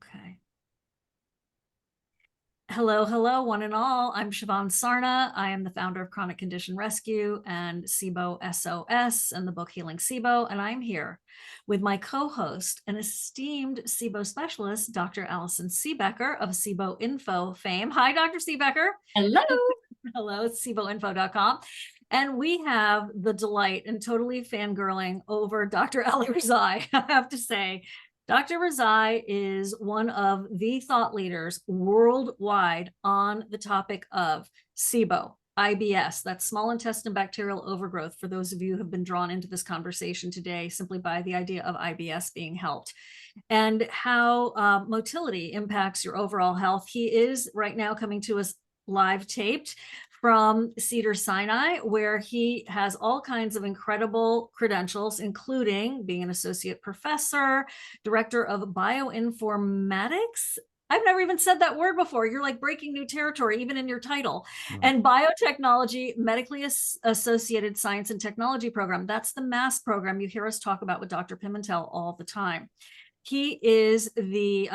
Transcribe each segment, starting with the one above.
Okay. Hello, hello, one and all. I'm Shivan Sarna. I am the founder of Chronic Condition Rescue and SIBO SOS and the book Healing SIBO. And I'm here with my co-host, an esteemed SIBO specialist, Dr. Allison Siebecker of SIBO Info fame. Hi, Dr. Siebecker. Hello. Hello, it's SIBOinfo.com. And we have the delight and totally fangirling over Dr. Ali Rezaie. I have to say, Dr. Rezaie is one of the thought leaders worldwide on the topic of SIBO, IBS, that's small intestine bacterial overgrowth, for those of you who have been drawn into this conversation today simply by the idea of IBS being helped, and how motility impacts your overall health. He is right now coming to us live taped from Cedars-Sinai, where he has all kinds of incredible credentials, including being an associate professor, director of bioinformatics. I've never even said that word before. You're like breaking new territory, even in your title. And biotechnology, medically associated science and technology program. That's the MAST program you hear us talk about with Dr. Pimentel all the time. He is the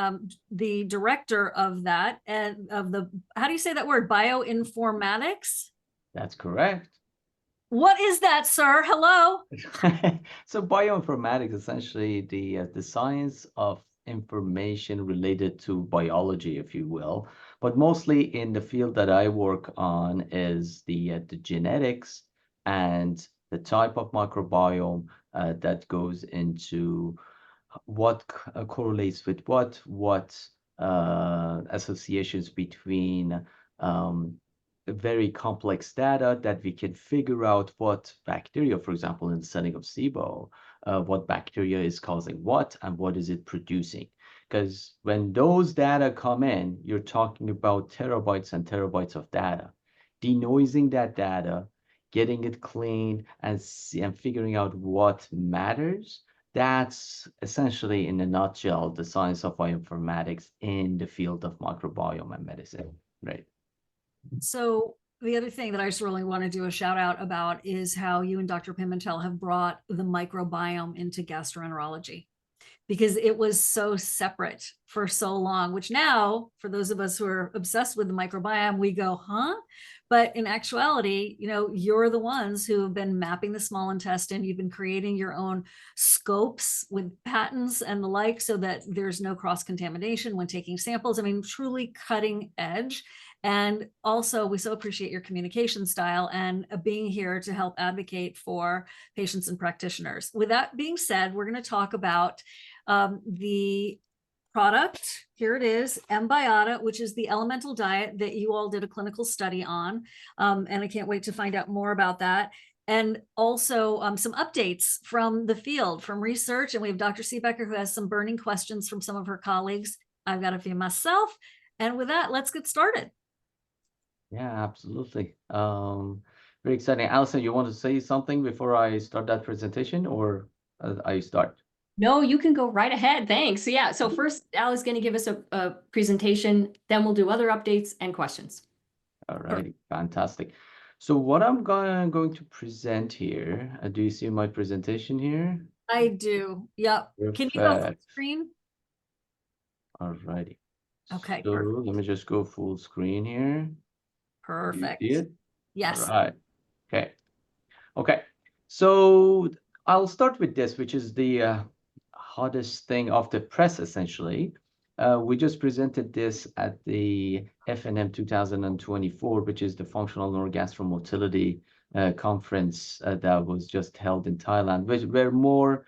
director of that, and of the, how do you say that word? Bioinformatics? That's correct. What is that, sir? Hello. So bioinformatics is essentially the science of information related to biology, if you will. But mostly in the field that I work on is the genetics and the type of microbiome that goes into what correlates with what associations between very complex data that we can figure out what bacteria, for example, in the setting of SIBO, what bacteria is causing what and what is it producing. Because when those data come in, you're talking about terabytes and terabytes of data. Denoising that data, getting it clean, and figuring out what matters. That's essentially, in a nutshell, the science of bioinformatics in the field of microbiome and medicine, right? So the other thing that I just really want to do a shout out about is how you and Dr. Pimentel have brought the microbiome into gastroenterology, because it was so separate for so long, which now, for those of us who are obsessed with the microbiome, we go, huh? But in actuality, you know, you're the ones who have been mapping the small intestine. You've been creating your own scopes with patents and the like, so that there's no cross-contamination when taking samples. I mean, truly cutting edge. And also, we so appreciate your communication style and being here to help advocate for patients and practitioners. With that being said, we're going to talk about the product. Here it is, mBiota, which is the elemental diet that you all did a clinical study on. And I can't wait to find out more about that. And also some updates from the field, from research. And we have Dr. Siebecker, who has some burning questions from some of her colleagues. I've got a few myself. And with that, let's get started. Yeah, absolutely. Very exciting. Allison, you want to say something before I start that presentation, or I start? No, you can go right ahead. Thanks. Yeah. So first, Al is going to give us a presentation, then we'll do other updates and questions. All right, fantastic. So what I'm going to present here, do you see my presentation here? I do. Yep. Perfect. Can you go full screen? All righty. Okay. So Perfect. let me just go full screen here. Perfect. You see it? Yes. All right. Okay. Okay. So I'll start with this, which is the hottest thing off the press, essentially. We just presented this at the FNM 2024, which is the Functional Neurogastromotility conference that was just held in Thailand, where more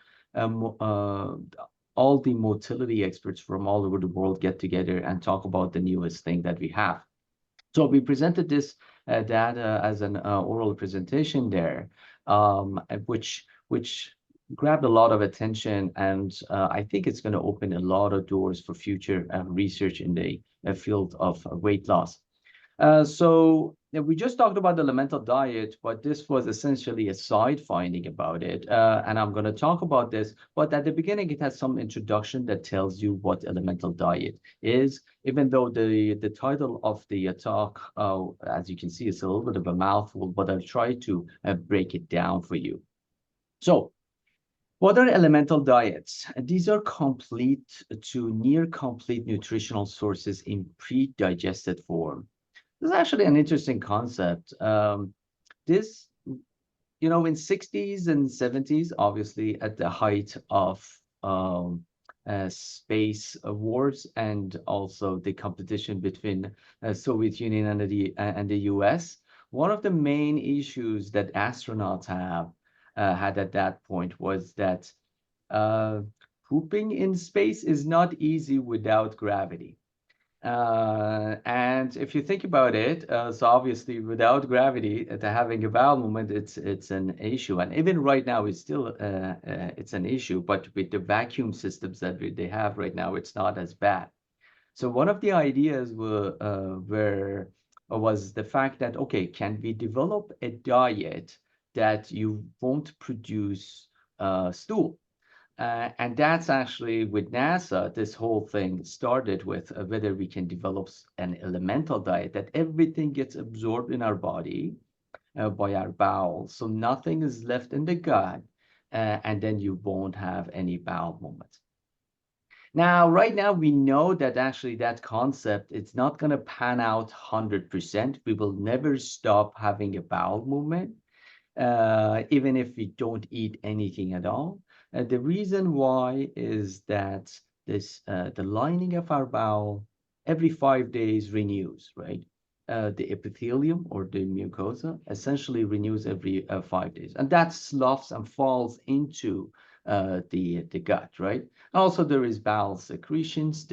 all the motility experts from all over the world get together and talk about the newest thing that we have. So we presented this data as an oral presentation there, which grabbed a lot of attention, and I think it's going to open a lot of doors for future research in the field of weight loss. So we just talked about the elemental diet, but this was essentially a side finding about it. And I'm going to talk about this, but at the beginning, it has some introduction that tells you what elemental diet is, even though the title of the talk, as you can see, is a little bit of a mouthful, but I'll try to break it down for you. So What are elemental diets? These are complete to near complete nutritional sources in pre-digested form. This is actually an interesting concept. This, in 60s and 70s, obviously at the height of space wars and also the competition between Soviet Union and the US, one of the main issues that astronauts had at that point was that pooping in space is not easy without gravity. And if you think about it, so obviously without gravity, having a bowel movement, it's an issue. And even right now, it's still it's an issue. But with the vacuum systems that they have right now, it's not as bad. So one of the ideas was the fact that, okay, can we develop a diet that you won't produce stool? And that's actually with NASA, this whole thing started with whether we can develop an elemental diet that everything gets absorbed in our body by our bowels. So nothing is left in the gut, and then you won't have any bowel movements. Now, right now, we know that actually that concept, it's not going to pan out 100%. We will never stop having a bowel movement, even if we don't eat anything at all. The reason why is that the lining of our bowel every 5 days renews, right? The epithelium or the mucosa essentially renews every 5 days, and that sloughs and falls into the gut, right? Also, there is bowel secretions.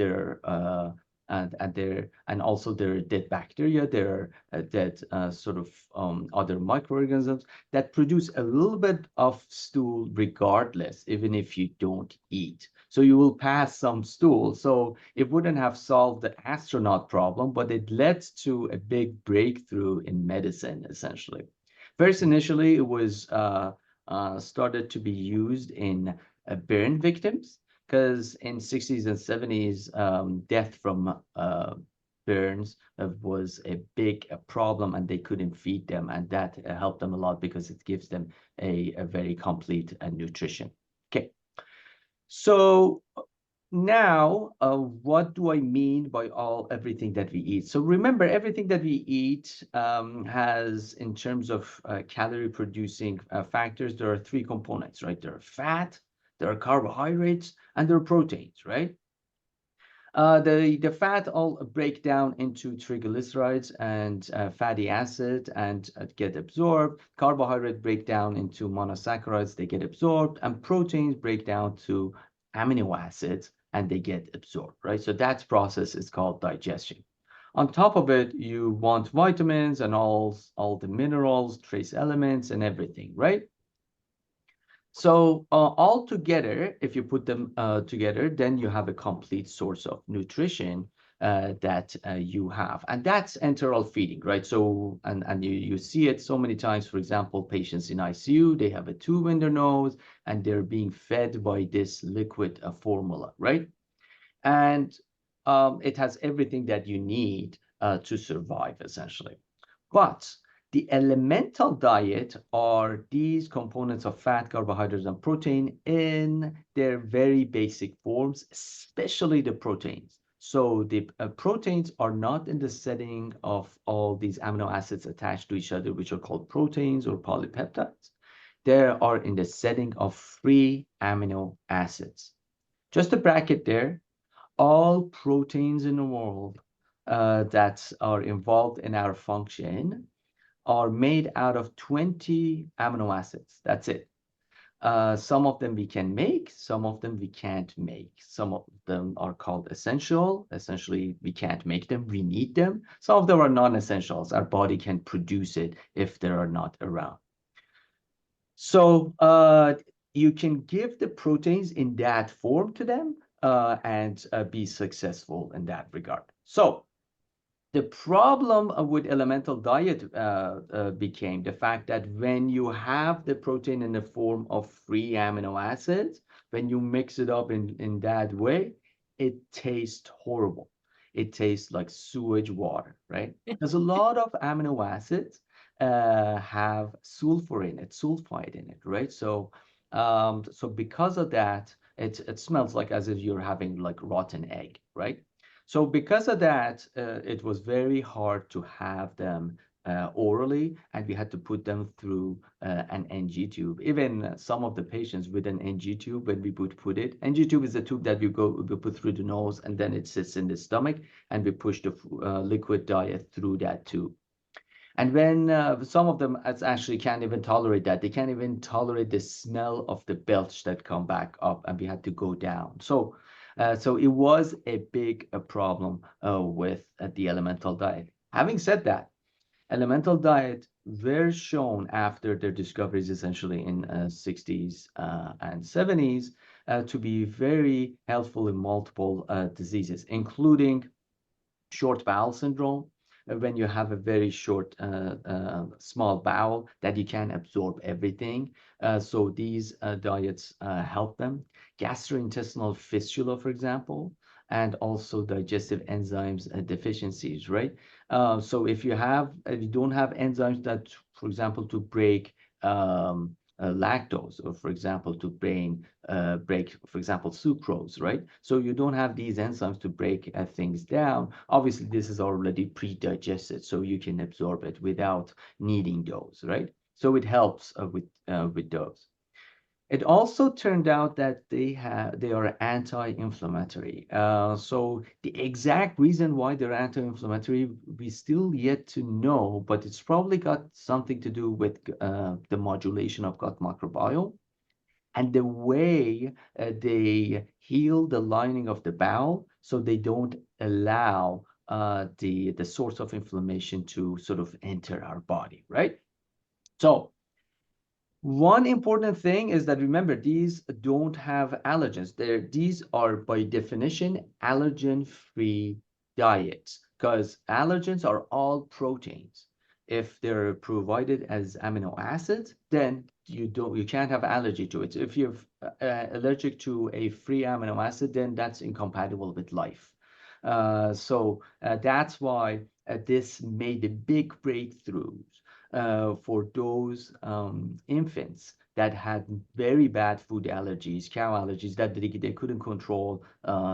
And also there are dead bacteria, there are dead sort of other microorganisms that produce a little bit of stool regardless, even if you don't eat. So you will pass some stool. So it wouldn't have solved the astronaut problem, but it led to a big breakthrough in medicine, essentially. First, initially, it was started to be used in burn victims, because in 60s and 70s, death from burns was a big problem, and they couldn't feed them, and that helped them a lot because it gives them a very complete nutrition. Okay, so now what do I mean by everything that we eat? So remember, everything that we eat has, in terms of calorie producing factors, there are three components, right? There are fat, there are carbohydrates, and there are proteins, right? The fat all break down into triglycerides and fatty acid and get absorbed. Carbohydrate break down into monosaccharides, they get absorbed, and proteins break down to amino acids and they get absorbed, right? So that process is called digestion. On top of it, you want vitamins and all the minerals, trace elements, and everything, right? So all together, if you put them together, then you have a complete source of nutrition that you have. And that's enteral feeding, right? So, and you see it so many times. For example, patients in ICU, they have a tube in their nose and they're being fed by this liquid formula, right? And it has everything that you need to survive, essentially. But the elemental diet are these components of fat, carbohydrates, and protein in their very basic forms, especially the proteins. So the proteins are not in the setting of all these amino acids attached to each other, which are called proteins or polypeptides. They are in the setting of free amino acids. Just a bracket there, all proteins in the world that are involved in our function are made out of 20 amino acids. That's it. Some of them we can make, some of them we can't make. Some of them are called essential. Essentially, we can't make them, we need them. Some of them are non-essentials. Our body can produce it if they are not around. So you can give the proteins in that form to them and be successful in that regard. So the problem with elemental diet became the fact that when you have the protein in the form of free amino acids, when you mix it up in that way, it tastes horrible. It tastes like sewage water, right? Because a lot of amino acids have sulfur in it, sulfide in it, right? So So because of that, it smells like as if you're having like rotten egg, right? So because of that, it was very hard to have them orally, and we had to put them through an NG tube. Even some of the patients with an NG tube, when we would put it, NG tube is a tube that we put through the nose, and then it sits in the stomach, and we push the liquid diet through that tube. And when some of them actually can't even tolerate that, they can't even tolerate the smell of the belch that come back up, and we had to go down. So, so it was a big problem with the elemental diet. Having said that, elemental diet were shown after their discoveries, essentially in 60s and 70s, to be very helpful in multiple diseases, including short bowel syndrome, when you have a very short, small bowel that you can absorb everything. So these diets help them. Gastrointestinal fistula, for example, and also digestive enzymes deficiencies, right? So if you don't have enzymes that, for example, to break lactose, or for example, to break, for example, sucrose, right? So you don't have these enzymes to break things down. Obviously, this is already pre-digested, so you can absorb it without needing those, right? So it helps with those. It also turned out that they are anti-inflammatory. So the exact reason why they're anti-inflammatory, we still yet to know, but it's probably got something to do with the modulation of gut microbiome and the way they heal the lining of the bowel, so they don't allow the source of inflammation to sort of enter our body, right? So one important thing is that, remember, these don't have allergens. These are by definition allergen-free diets, because allergens are all proteins. If they're provided as amino acids, then you can't have allergy to it. So if you're allergic to a free amino acid, then that's incompatible with life. So that's why this made a big breakthroughs for those infants that had very bad food allergies, cow allergies, that they couldn't control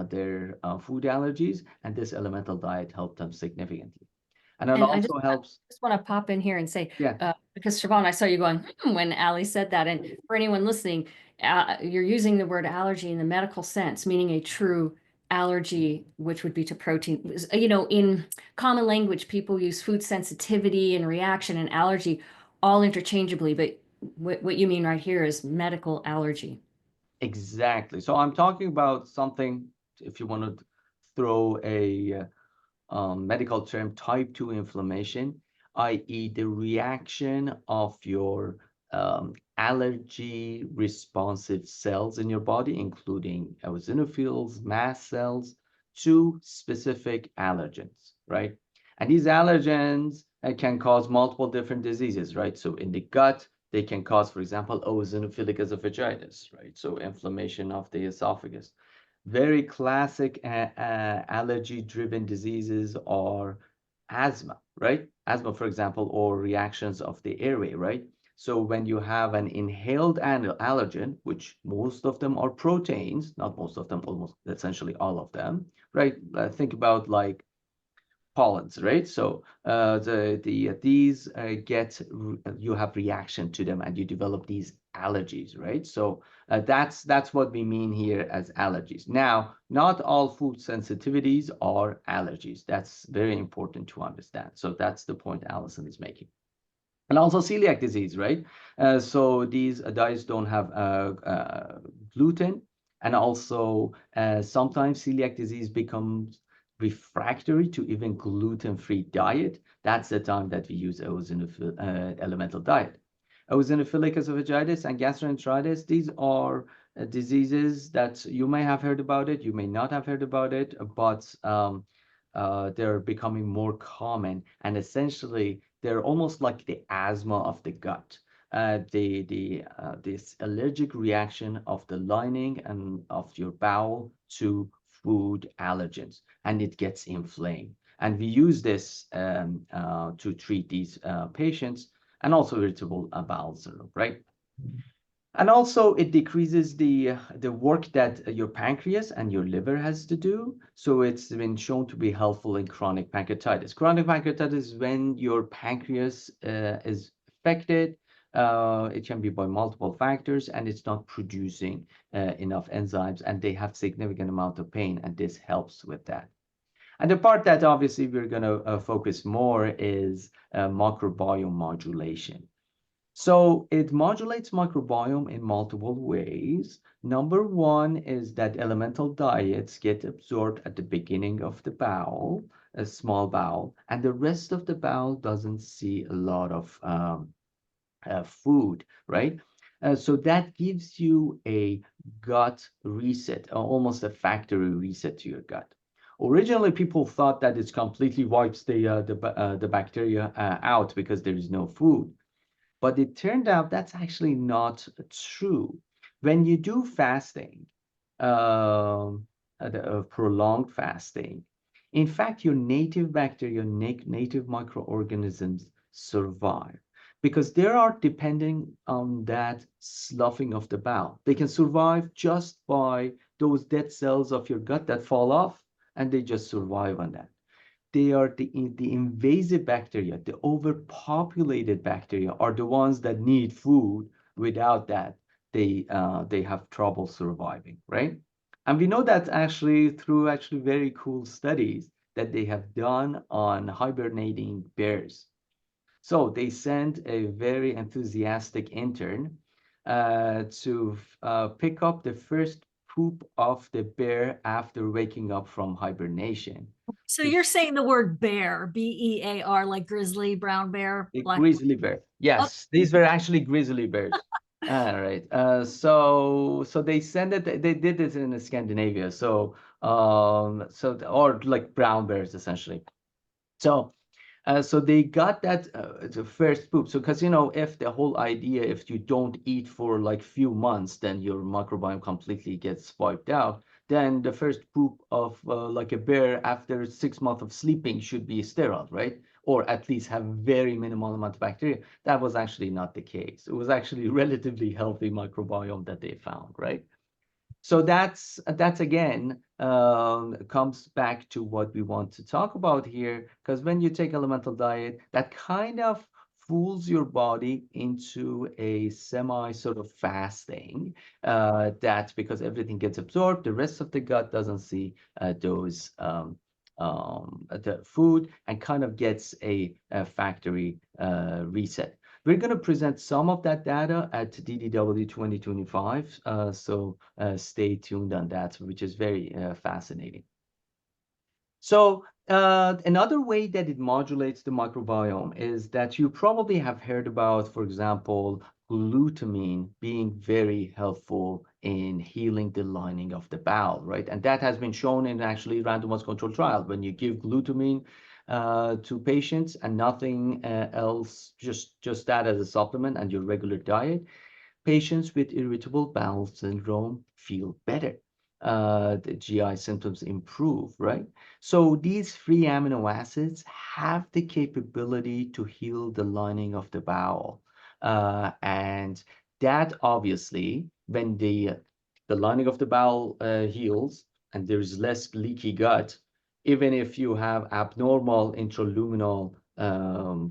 their food allergies, and this elemental diet helped them significantly. And it And I also helps. just want to pop in here and say, Yeah. because Shivan, I saw you going when Ali said that. And for anyone listening, you're using the word allergy in the medical sense, meaning a true allergy, which would be to protein. You know, in common language, people use food sensitivity and reaction and allergy all interchangeably. But what you mean right here is medical allergy. Exactly. So I'm talking about something, if you want to throw a medical term, type 2 inflammation, i.e. the reaction of your allergy responsive cells in your body, including eosinophils, mast cells, to specific allergens, right? And these allergens can cause multiple different diseases, right? So in the gut, they can cause, for example, eosinophilic esophagitis, right? So inflammation of the esophagus. Very classic allergy-driven diseases are asthma, right? Asthma, for example, or reactions of the airway, right? So when you have an inhaled allergen, which most of them are proteins, not most of them, almost essentially all of them, right? Think about like pollens, right? So these you have reaction to them, and you develop these allergies, right? So that's what we mean here as allergies. Now, not all food sensitivities are allergies. That's very important to understand. So that's the point Allison is making. And also celiac disease, right? So these diets don't have gluten, and also sometimes celiac disease becomes refractory to even gluten-free diet. That's the time that we use elemental diet. Eosinophilic esophagitis and gastroenteritis, these are diseases that you may have heard about it, you may not have heard about it, but they're becoming more common, and essentially they're almost like the asthma of the gut. This allergic reaction of the lining and of your bowel to food allergens, and it gets inflamed. And we use this to treat these patients, and also irritable bowel syndrome, right? And also it decreases the work that your pancreas and your liver has to do. So it's been shown to be helpful in chronic pancreatitis. Chronic pancreatitis is when your pancreas is affected. It can be by multiple factors, and it's not producing enough enzymes, and they have significant amount of pain, and this helps with that. And the part that obviously we're going to focus more is microbiome modulation. So it modulates microbiome in multiple ways. Number one is that elemental diets get absorbed at the beginning of the bowel, a small bowel, and the rest of the bowel doesn't see a lot of food, right? So that gives you a gut reset, almost a factory reset to your gut. Originally, people thought that it completely wipes the bacteria out because there is no food. But it turned out that's actually not true. When you do fasting, prolonged fasting, in fact, your native bacteria, native microorganisms survive because they are depending on that sloughing of the bowel. They can survive just by those dead cells of your gut that fall off, and they just survive on that. They are the invasive bacteria, the overpopulated bacteria are the ones that need food. Without that, they have trouble surviving, right? And we know that actually through very cool studies that they have done on hibernating bears. So they sent a very enthusiastic intern to pick up the first poop of the bear after waking up from hibernation. So you're saying the word bear, bear, like grizzly, brown bear, A black. grizzly bear. Yes, these were actually grizzly bears. All right. So they send it. They did this in Scandinavia. Or like brown bears essentially. So they got that the first poop. So because if the whole idea, if you don't eat for like few months, then your microbiome completely gets wiped out. Then the first poop of like a bear after 6 months of sleeping should be sterile, right? Or at least have very minimal amount of bacteria. That was actually not the case. It was actually relatively healthy microbiome that they found, right? So that's again comes back to what we want to talk about here, because when you take elemental diet, that kind of fools your body into a semi sort of fasting. That because everything gets absorbed, the rest of the gut doesn't see those the food and kind of gets a factory reset. We're going to present some of that data at DDW 2025, so stay tuned on that, which is very fascinating. So another way that it modulates the microbiome is that you probably have heard about, for example, glutamine being very helpful in healing the lining of the bowel, right? And that has been shown in actually randomized controlled trial. When you give glutamine to patients and nothing else, just that as a supplement and your regular diet, patients with irritable bowel syndrome feel better. The GI symptoms improve, right? So these free amino acids have the capability to heal the lining of the bowel. And that obviously, when the lining of the bowel heals and there's less leaky gut, even if you have abnormal intraluminal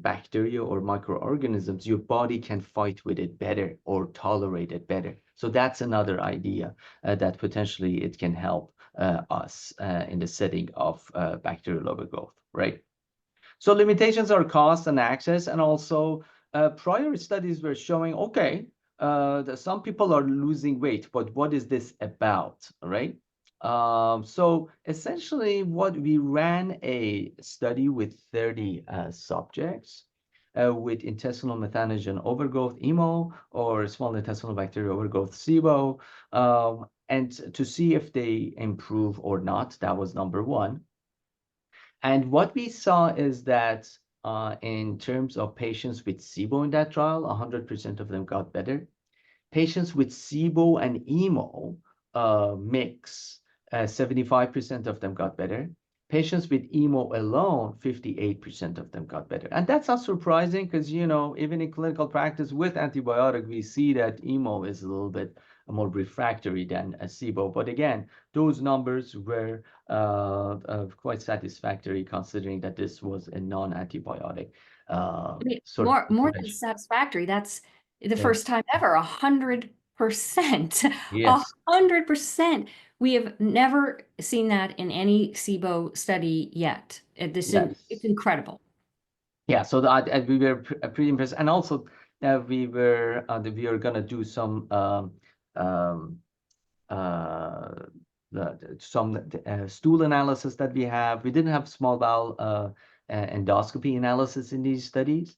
bacteria or microorganisms, your body can fight with it better or tolerate it better. So that's another idea that potentially it can help us in the setting of bacterial overgrowth, right? So limitations are cost and access, and also prior studies were showing, okay, some people are losing weight, but what is this about, right? So essentially what we ran a study with 30 subjects with intestinal methanogen overgrowth, IMO, or small intestinal bacterial overgrowth, SIBO, and to see if they improve or not. That was number one. And what we saw is that in terms of patients with SIBO in that trial, 100% of them got better. Patients with SIBO and IMO mix, 75% of them got better. patients with emo alone, 58% of them got better. And that's not surprising because, you know, even in clinical practice with antibiotic, we see that emo is a little bit more refractory than a SIBO. But again, those numbers were quite satisfactory considering that this was a non-antibiotic I mean, sort of more than intervention. satisfactory. That's the Yeah. first time ever. 100%. Yes. 100%. We have never seen that in any SIBO study yet. It's Yes. incredible. Yeah, so we were pretty impressed, and also we were gonna do some um, stool analysis that we have. We didn't have small bowel endoscopy analysis in these studies.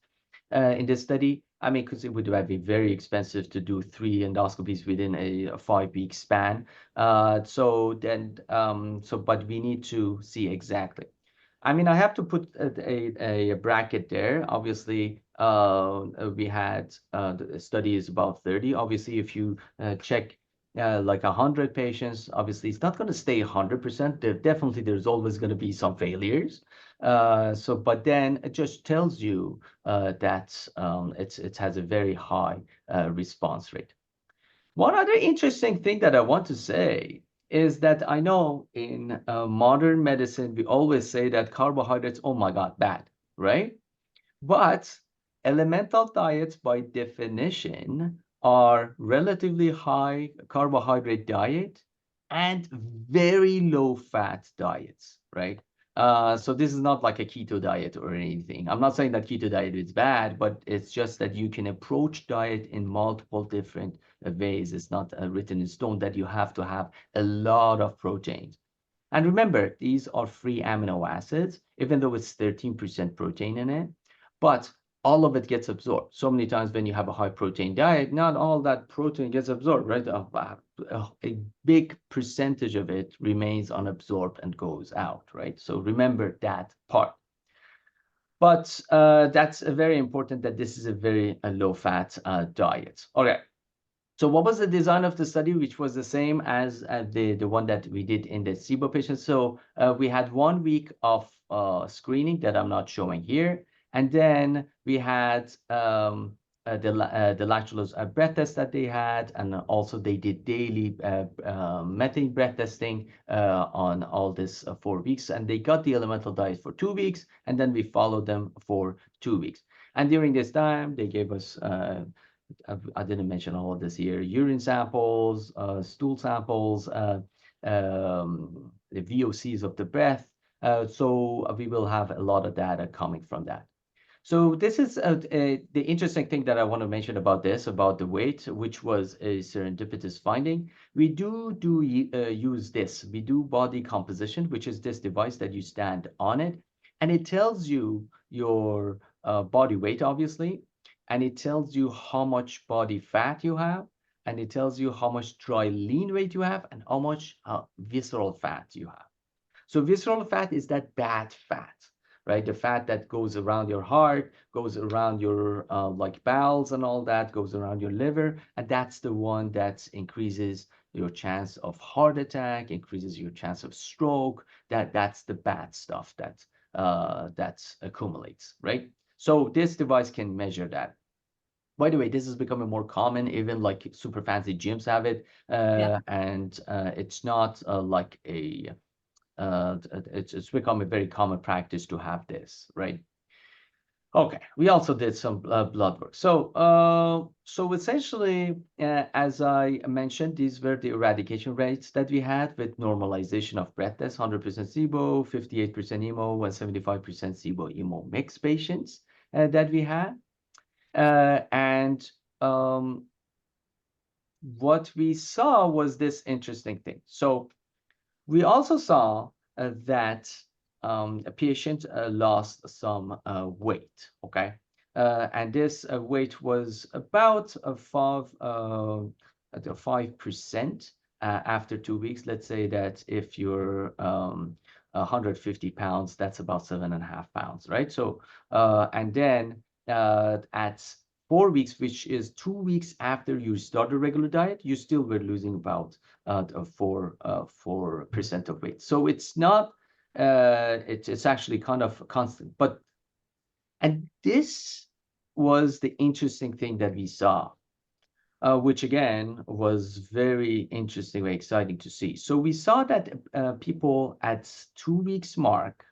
In this study, I mean, because it would be very expensive to do 3 endoscopies within a 5-week span. But we need to see exactly. I mean, I have to put a bracket there. Obviously, we had the study is about 30. Obviously, if you check like 100 patients, obviously it's not going to stay 100%. There's always going to be some failures. But then it just tells you that it has a very high response rate. One other interesting thing that I want to say is that I know in modern medicine, we always say that carbohydrates, oh my God, bad, right? But elemental diets, by definition, are relatively high carbohydrate diet and very low fat diets, right? So this is not like a keto diet or anything. I'm not saying that keto diet is bad, but it's just that you can approach diet in multiple different ways. It's not written in stone that you have to have a lot of proteins. And remember, these are free amino acids, even though it's 13% protein in it, but all of it gets absorbed. So many times when you have a high protein diet, not all that protein gets absorbed, right? A big percentage of it remains unabsorbed and goes out, right? So remember that part. But that's very important that this is a very low-fat diet. Okay. So what was the design of the study, which was the same as the one that we did in the SIBO patients? So we had 1 week of screening that I'm not showing here. And then we had the lactulose breath test that they had. And also they did daily methane breath testing on all this 4 weeks. And they got the elemental diet for 2 weeks. And then we followed them for 2 weeks. And during this time, they gave us I didn't mention all of this here. Urine samples, stool samples, the VOCs of the breath. So we will have a lot of data coming from that. So this is the interesting thing that I want to mention about this, about the weight, which was a serendipitous finding. We do use this. We do body composition, which is this device that you stand on it, and it tells you your body weight, obviously, and it tells you how much body fat you have, and it tells you how much dry lean weight you have, and how much visceral fat you have. So visceral fat is that bad fat, right? The fat that goes around your heart, goes around your like bowels and all that, goes around your liver, and that's the one that increases your chance of heart attack, increases your chance of stroke. That's the bad stuff that accumulates, right? So this device can measure that. By the way, this is becoming more common, even like super fancy gyms have it. And it's not like it's become a very common practice to have this, right? Okay, we also did some blood work. So essentially, as I mentioned, these were the eradication rates that we had with normalization of breath tests: 100% SIBO, 58% EMO, and 75% SIBO-EMO mixed patients that we had. And what we saw was this interesting thing. So we also saw that a patient lost some weight, okay? And this weight was about 5% after 2 weeks. Let's say that if you're 150 pounds, that's about 7.5 pounds, right? So, and then at 4 weeks, which is 2 weeks after you start a regular diet, you still were losing about 4% of weight. So it's not it's actually kind of constant. And this was the interesting thing that we saw, which again was very interesting, very exciting to see. So we saw that people at 2 weeks mark,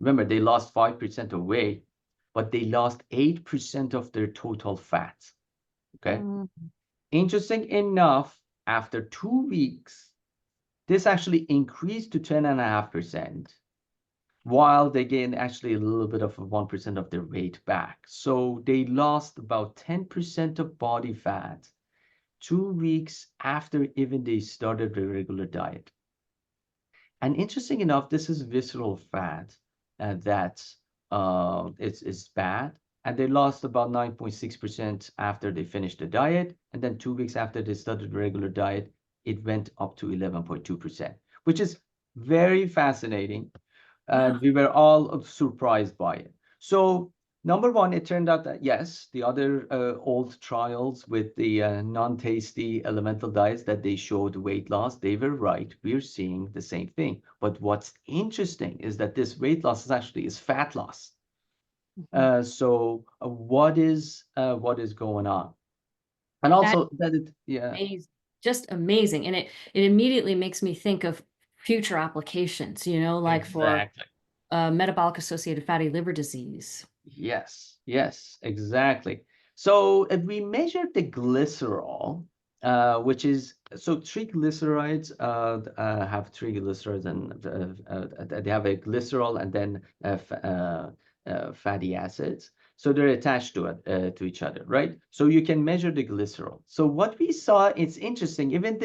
remember they lost 5% of weight, but they lost 8% of their total fat. Okay. Interesting enough, after 2 weeks, this actually increased to 10.5%, while they gained actually a little bit of 1% of their weight back. So they lost about 10% of body fat 2 weeks after even they started the regular diet. And interesting enough, this is visceral fat that is bad. And they lost about 9.6% after they finished the diet. And then 2 weeks after they started the regular diet, it went up to 11.2%, which is very fascinating. And we were all surprised by it. So number one, it turned out that yes, the other old trials with the non-tasty elemental diets that they showed weight loss, they were right. We're seeing the same thing. But what's interesting is that this weight loss is actually fat loss. So what is going on? And also that it, yeah. Amazing. Just amazing. And it immediately makes me think of future applications, you know, like Exactly. for metabolic associated fatty liver disease. Yes, yes, exactly. So if we measure the glycerol, which is, so triglycerides have triglycerides and they have a glycerol and then fatty acids. So they're attached to it, to each other, right? So you can measure the glycerol. So what we saw, it's interesting, even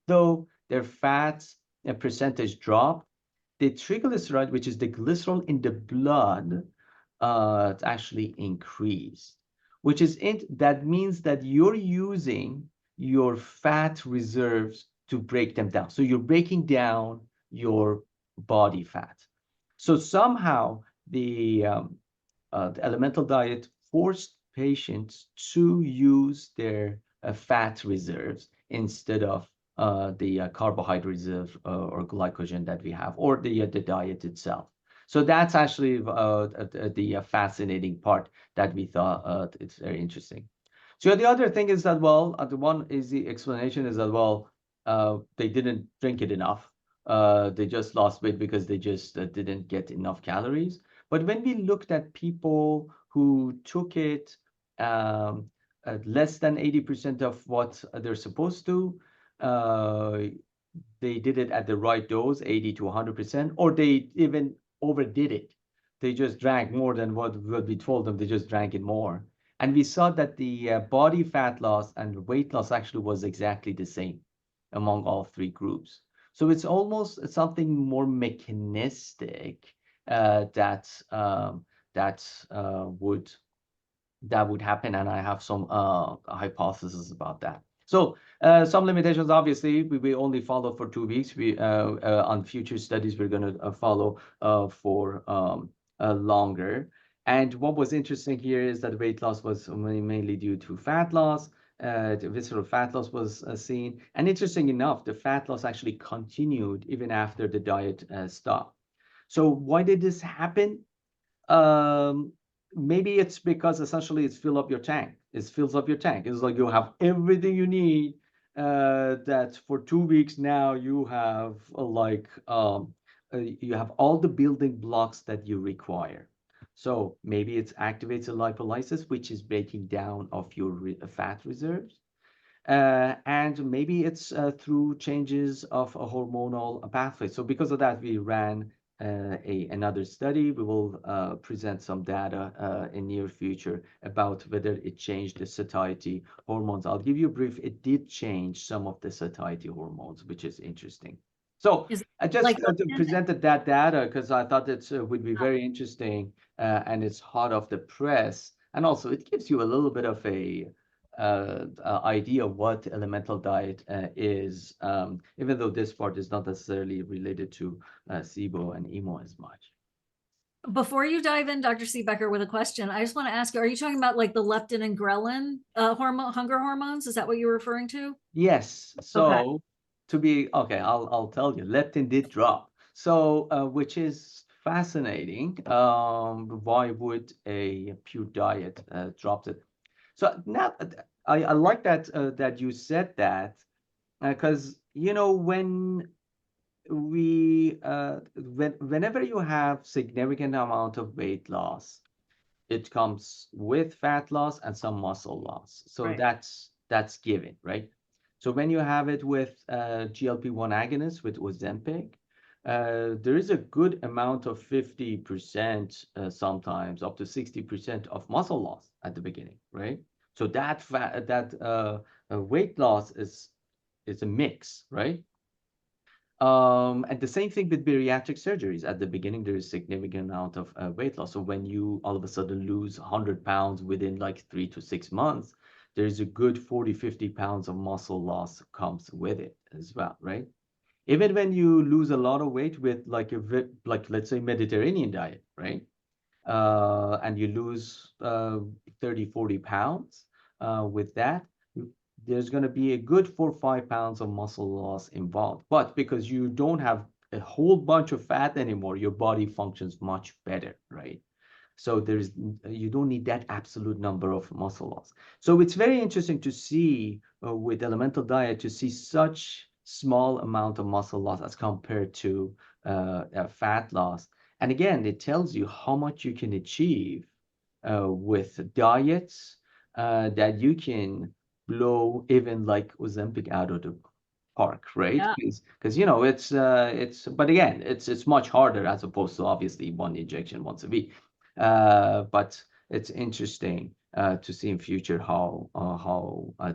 though their fats percentage dropped, the triglyceride, which is the glycerol in the blood, actually increased, which is that means that you're using your fat reserves to break them down. So you're breaking down your body fat. So somehow the elemental diet forced patients to use their fat reserves instead of the carbohydrate reserve or glycogen that we have, or the diet itself. So that's actually the fascinating part that we thought it's very interesting. So the other thing is that, well, the one easy explanation is that, well, they didn't drink it enough. They just lost weight because they just didn't get enough calories. But when we looked at people who took it less than 80% of what they're supposed to, they did it at the right dose, 80 to 100%, or they even overdid it. They just drank more than what we told them. They just drank it more. And we saw that the body fat loss and weight loss actually was exactly the same among all three groups. So it's almost something more mechanistic that would happen, and I have some hypotheses about that. So some limitations, obviously, we only follow for 2 weeks. We on future studies we're going to follow for longer. And what was interesting here is that weight loss was mainly due to fat loss. The visceral fat loss was seen, and interesting enough, the fat loss actually continued even after the diet stopped. So why did this happen? Maybe it's because essentially it's fill up your tank. It fills up your tank. It's like you have everything you need. That for 2 weeks now you have you have all the building blocks that you require. So maybe it activates a lipolysis, which is breaking down of your fat reserves. And maybe it's through changes of a hormonal pathway. So because of that, we ran another study. We will present some data in near future about whether it changed the satiety hormones. I'll give you a brief. It did change some of the satiety hormones, which is interesting. So I just presented that data because I thought it would be very interesting, and it's hot off the press. And also it gives you a little bit of a idea of what elemental diet is, even though this part is not necessarily related to SIBO and EMO as much. Before you dive in, Dr. Siebecker, with a question, I just want to ask you, are you talking about like the leptin and ghrelin hunger hormones? Is that what you're referring to? Yes. So to be, okay, I'll tell you, leptin did drop. So, which is fascinating. Why would a pure diet drop it? So now I like that that you said that because you know whenever you have significant amount of weight loss, it comes with fat loss and some muscle loss. So Right. that's given, right? So when you have it with GLP-1 agonists with Ozempic, there is a good amount of 50%, sometimes up to 60% of muscle loss at the beginning, right? So that weight loss is a mix, right? And the same thing with bariatric surgeries. At the beginning, there is significant amount of weight loss. So when you all of a sudden lose 100 pounds within like 3 to 6 months, there's a good 40, 50 pounds of muscle loss comes with it as well, right? Even when you lose a lot of weight with like like let's say Mediterranean diet, right? And you lose 30, 40 pounds with that, there's going to be a good 4 or 5 pounds of muscle loss involved. But because you don't have a whole bunch of fat anymore, your body functions much better, right? So you don't need that absolute number of muscle loss. So it's very interesting to see with elemental diet to see such small amount of muscle loss as compared to fat loss. And again, it tells you how much you can achieve with diets that you can blow even like Ozempic out of the park, right? Yeah. Because you know it's but again it's much harder as opposed to obviously one injection once a week. But it's interesting to see in future how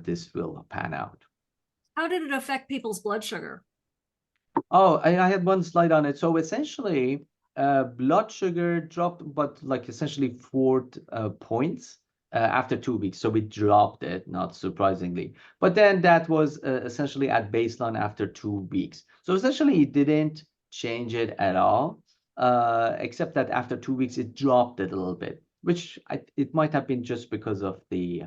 this will pan out. How did it affect people's blood sugar? Oh, I had one slide on it. So essentially, blood sugar dropped, but like essentially 4 points after 2 weeks. So we dropped it, not surprisingly. But then that was essentially at baseline after 2 weeks. So essentially, it didn't change it at all, except that after 2 weeks, it dropped it a little bit, which it might have been just because of a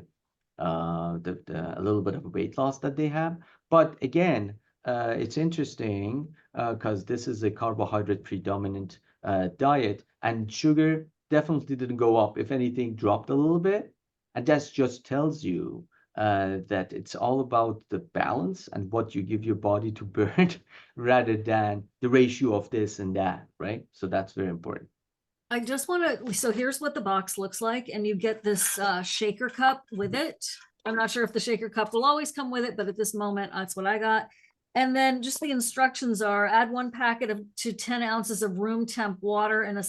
little bit of weight loss that they have. But again, it's interesting because this is a carbohydrate predominant diet, and sugar definitely didn't go up. If anything, dropped a little bit. And that just tells you that it's all about the balance and what you give your body to burn rather than the ratio of this and that, right? So that's very important. I just want to, so here's what the box looks like, and you get this shaker cup with it. I'm not sure if the shaker cup will always come with it, but at this moment, that's what I got. And then just the instructions are add 1 packet to 10 ounces of room temp water in a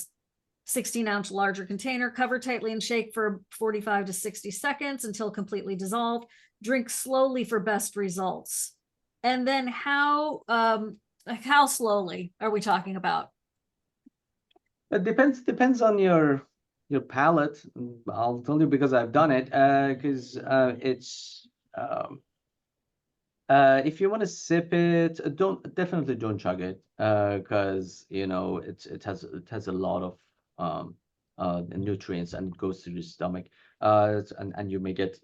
16-ounce larger container, cover tightly and shake for 45 to 60 seconds until completely dissolved. Drink slowly for best results. And then how slowly are we talking about? It depends on your palate. I'll tell you because I've done it. Because it's if you want to sip it, definitely don't chug it. Because you know it has a lot of nutrients and it goes through the stomach. And you may get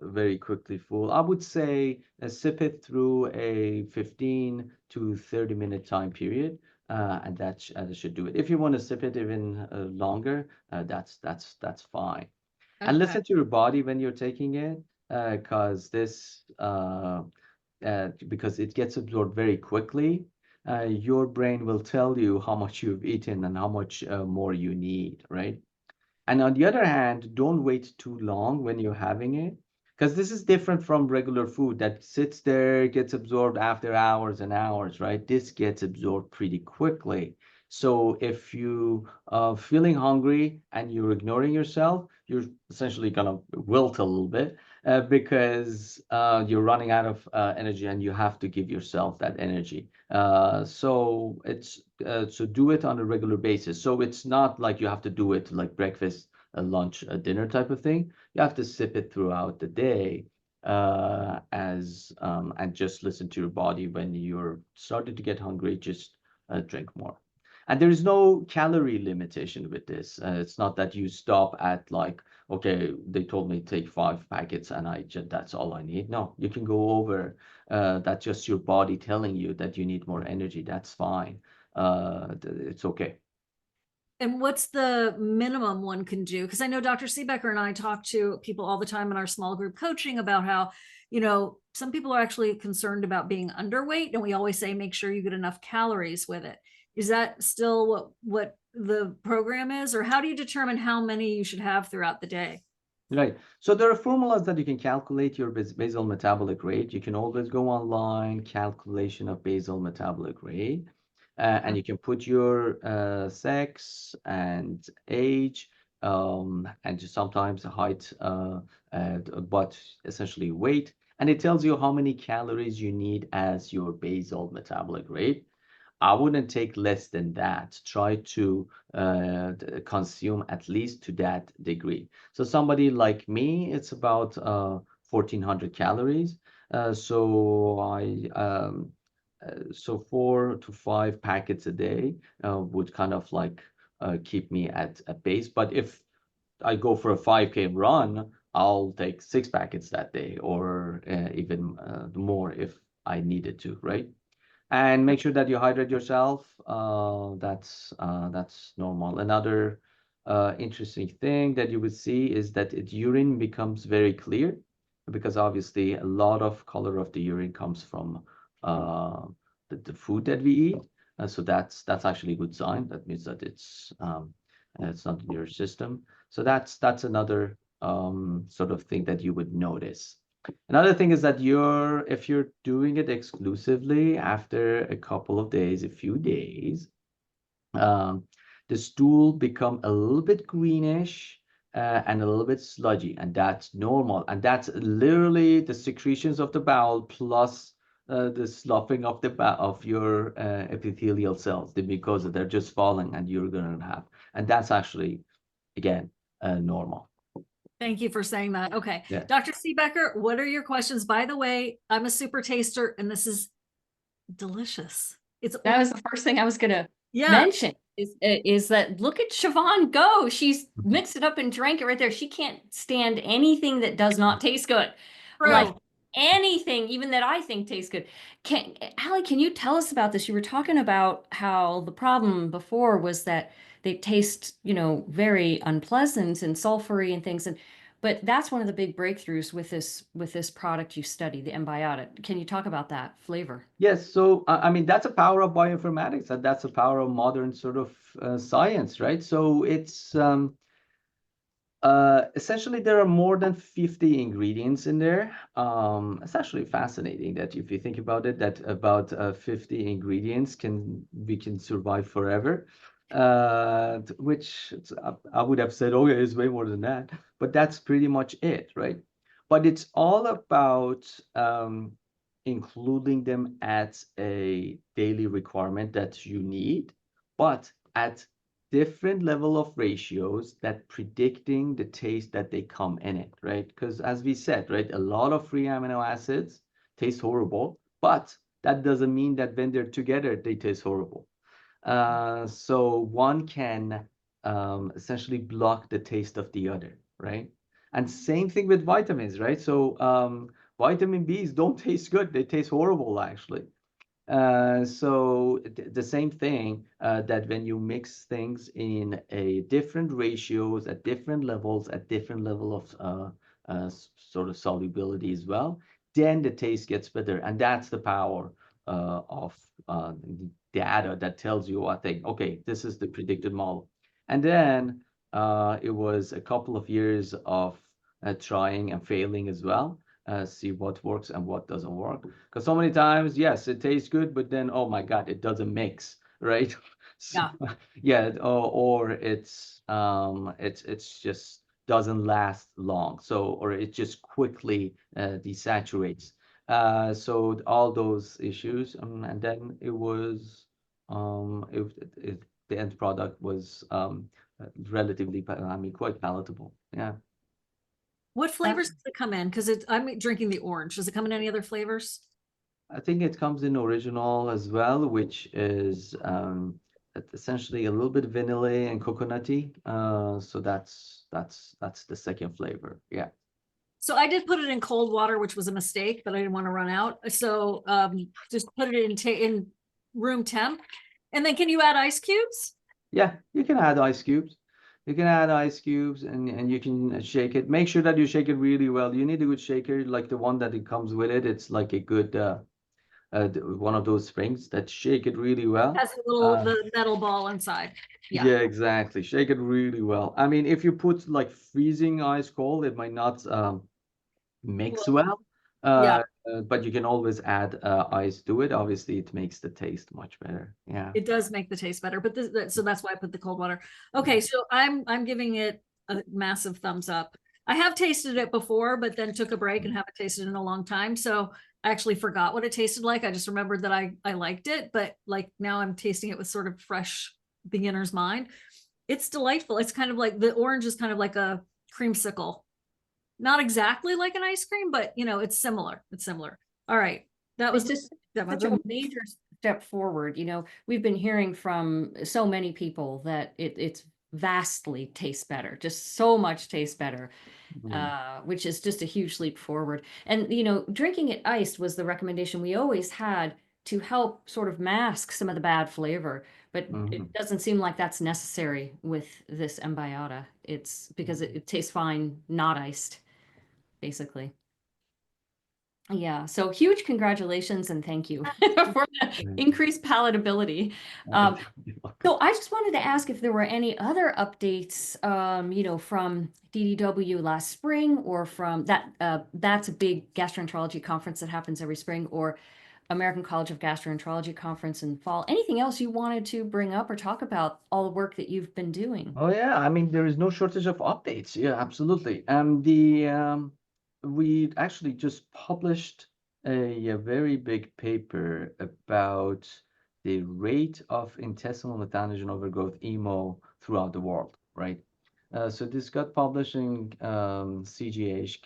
very quickly full. I would say sip it through a 15 to 30 minute time period. And that should do it. If you want to sip it even longer, that's fine. And Okay. listen to your body when you're taking it, because because it gets absorbed very quickly. Your brain will tell you how much you've eaten and how much more you need, right? And on the other hand, don't wait too long when you're having it, because this is different from regular food that sits there, gets absorbed after hours and hours, right? This gets absorbed pretty quickly. So if you are feeling hungry and you're ignoring yourself, you're essentially gonna wilt a little bit because you're running out of energy and you have to give yourself that energy. So do it on a regular basis. So it's not like you have to do it like breakfast, lunch, dinner type of thing. You have to sip it throughout the day and just listen to your body when you're starting to get hungry. Just drink more. And there is no calorie limitation with this. It's not that you stop at like, okay, they told me take 5 packets and that's all I need. No, you can go over. That's just your body telling you that you need more energy. That's fine. it's okay. And what's the minimum one can do? Because I know Dr. Siebecker and I talk to people all the time in our small group coaching about how, some people are actually concerned about being underweight. And we always say, make sure you get enough calories with it. Is that still what the program is? Or how do you determine how many you should have throughout the day? Right. So there are formulas that you can calculate your basal metabolic rate. You can always go online, calculation of basal metabolic rate, and you can put your sex and age, and just sometimes height, but essentially weight. And it tells you how many calories you need as your basal metabolic rate. I wouldn't take less than that. Try to consume at least to that degree. So somebody like me, it's about 1400 calories. So 4 to 5 packets a day would kind of like keep me at a base. But if I go for a 5K run, I'll take 6 packets that day, or even more if I needed to, right? And make sure that you hydrate yourself. That's normal. Another interesting thing that you would see is that urine becomes very clear, because obviously a lot of color of the urine comes from the food that we eat. So that's actually a good sign. That means that it's not in your system. So that's another sort of thing that you would notice. Another thing is that if you're doing it exclusively, after a couple of days, a few days, the stool become a little bit greenish and a little bit sludgy, and that's normal. And that's literally the secretions of the bowel plus the sloughing of of your epithelial cells, the mucosa. They're just falling, and you're gonna have, and that's actually, again, normal. Thank you for saying that. Okay. Yeah. Dr. Siebecker, what are your questions? By the way, I'm a super taster and this is delicious. That was the first thing I was going to yeah. mention is that look at Shivan go. She's mixed it up and drank it right there. She can't stand anything that does not taste good. True. Like anything, even that I think tastes good. Allie, can you tell us about this? You were talking about how the problem before was that they taste, very unpleasant and sulfury and things. But that's one of the big breakthroughs with this product you study, the mBiota. Can you talk about that flavor? Yes, so I mean, that's a power of bioinformatics, and that's a power of modern sort of science, right? So it's essentially there are more than 50 ingredients in there. It's actually fascinating that if you think about it, that about 50 ingredients we can survive forever. Which I would have said, okay, it's way more than that, but that's pretty much it, right? But it's all about including them as a daily requirement that you need, but at different level of ratios that predicting the taste that they come in it, right? Because as we said, right, a lot of free amino acids taste horrible, but that doesn't mean that when they're together, they taste horrible. So one can essentially block the taste of the other, right? And same thing with vitamins, right? So vitamin Bs don't taste good. They taste horrible, actually. So the same thing that when you mix things in a different ratios at different levels, at different level of sort of solubility as well, then the taste gets better. And that's the power of the data that tells you, I think, okay, this is the predicted model. And then it was a couple of years of trying and failing as well. See what works and what doesn't work. Because so many times, yes, it tastes good, but then, oh my God, it doesn't mix, right? So, yeah, or it's just doesn't last long. So, or it just quickly desaturates. So all those issues, and then it was, the end product was relatively, I mean, quite palatable. Yeah. What flavors does it come in? Because I'm drinking the orange. Does it come in any other flavors? I think it comes in original as well, which is essentially a little bit vanilla and coconutty. So that's the second flavor. Yeah. So I did put it in cold water, which was a mistake, but I didn't want to run out. So just put it in room temp. And then can you add ice cubes? Yeah, you can add ice cubes. You can add ice cubes and you can shake it. Make sure that you shake it really well. You need a good shaker, like the one that it comes with it. It's like a good one of those springs that shake it really well. Has a little the metal ball inside. Yeah. Yeah, exactly. Shake it really well. I mean, if you put like freezing ice cold, it might not mix well. Yeah. But you can always add ice to it. Obviously, it makes the taste much better. Yeah. It does make the taste better, but so that's why I put the cold water. Okay, so I'm giving it a massive thumbs up. I have tasted it before, but then took a break and haven't tasted it in a long time. So I actually forgot what it tasted like. I just remembered that I liked it, but like now I'm tasting it with sort of fresh beginner's mind. It's delightful. It's kind of like the orange is kind of like a creamsicle. Not exactly like an ice cream, but you know, it's similar. It's similar. All right. That was It's just that was such a major step forward. You know, we've been hearing from so many people that it's vastly tastes better, just so much tastes better, which is just a huge leap forward. And, you know, drinking it iced was the recommendation we always had to help sort of mask some of the bad flavor, but it doesn't seem like that's necessary with this mBiota. It's because it tastes fine, not iced, basically. Yeah, so huge congratulations and thank you for the increased palatability. So I just wanted to ask if there were any other updates, you know, from DDW last spring or from that's a big gastroenterology conference that happens every spring, or American College of Gastroenterology conference in fall. Anything else you wanted to bring up or talk about all the work that you've been doing? Oh yeah, I mean there is no shortage of updates. Yeah, absolutely. We actually just published a very big paper about the rate of intestinal methanogen overgrowth (EMO) throughout the world, right? So this got published in CGH,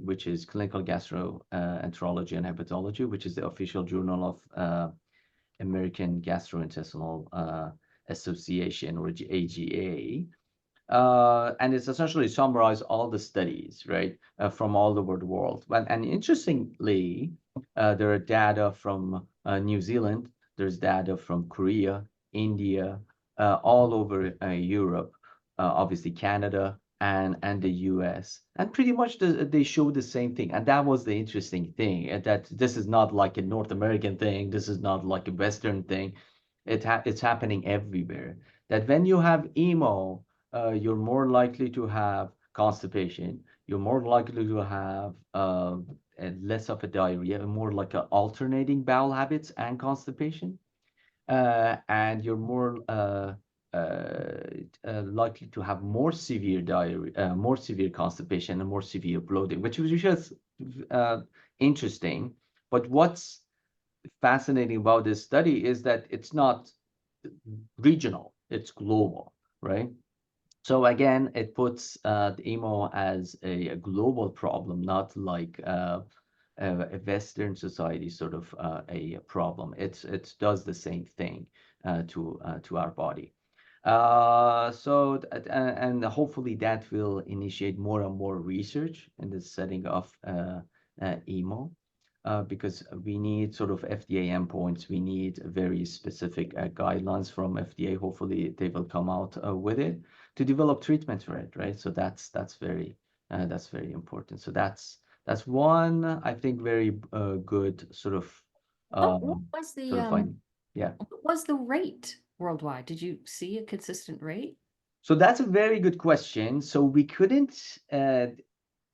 which is Clinical Gastroenterology and Hepatology, which is the official journal of American Gastrointestinal Association, or AGA. And it's essentially summarized all the studies, right, from all over the world. And interestingly, there are data from New Zealand, there's data from Korea, India, all over Europe, obviously Canada, and the US. And pretty much they show the same thing. And that was the interesting thing, that this is not like a North American thing, this is not like a Western thing. It's happening everywhere. That when you have EMO, you're more likely to have constipation. You're more likely to have less of a diarrhea, more like a alternating bowel habits and constipation. And you're more likely to have more severe diarrhea, more severe constipation, and more severe bloating, which was just interesting. But what's fascinating about this study is that it's not regional, it's global, right? So again, it puts the EMO as a global problem, not like a Western society sort of a problem. It does the same thing to our body. And hopefully that will initiate more and more research in the setting of EMO. Because we need sort of FDA endpoints, we need very specific guidelines from FDA. Hopefully they will come out with it to develop treatments for it, right? So that's very important. So that's one, I think, very good sort of What was the finding. Yeah. what was the rate worldwide? Did you see a consistent rate? So that's a very good question. So we couldn't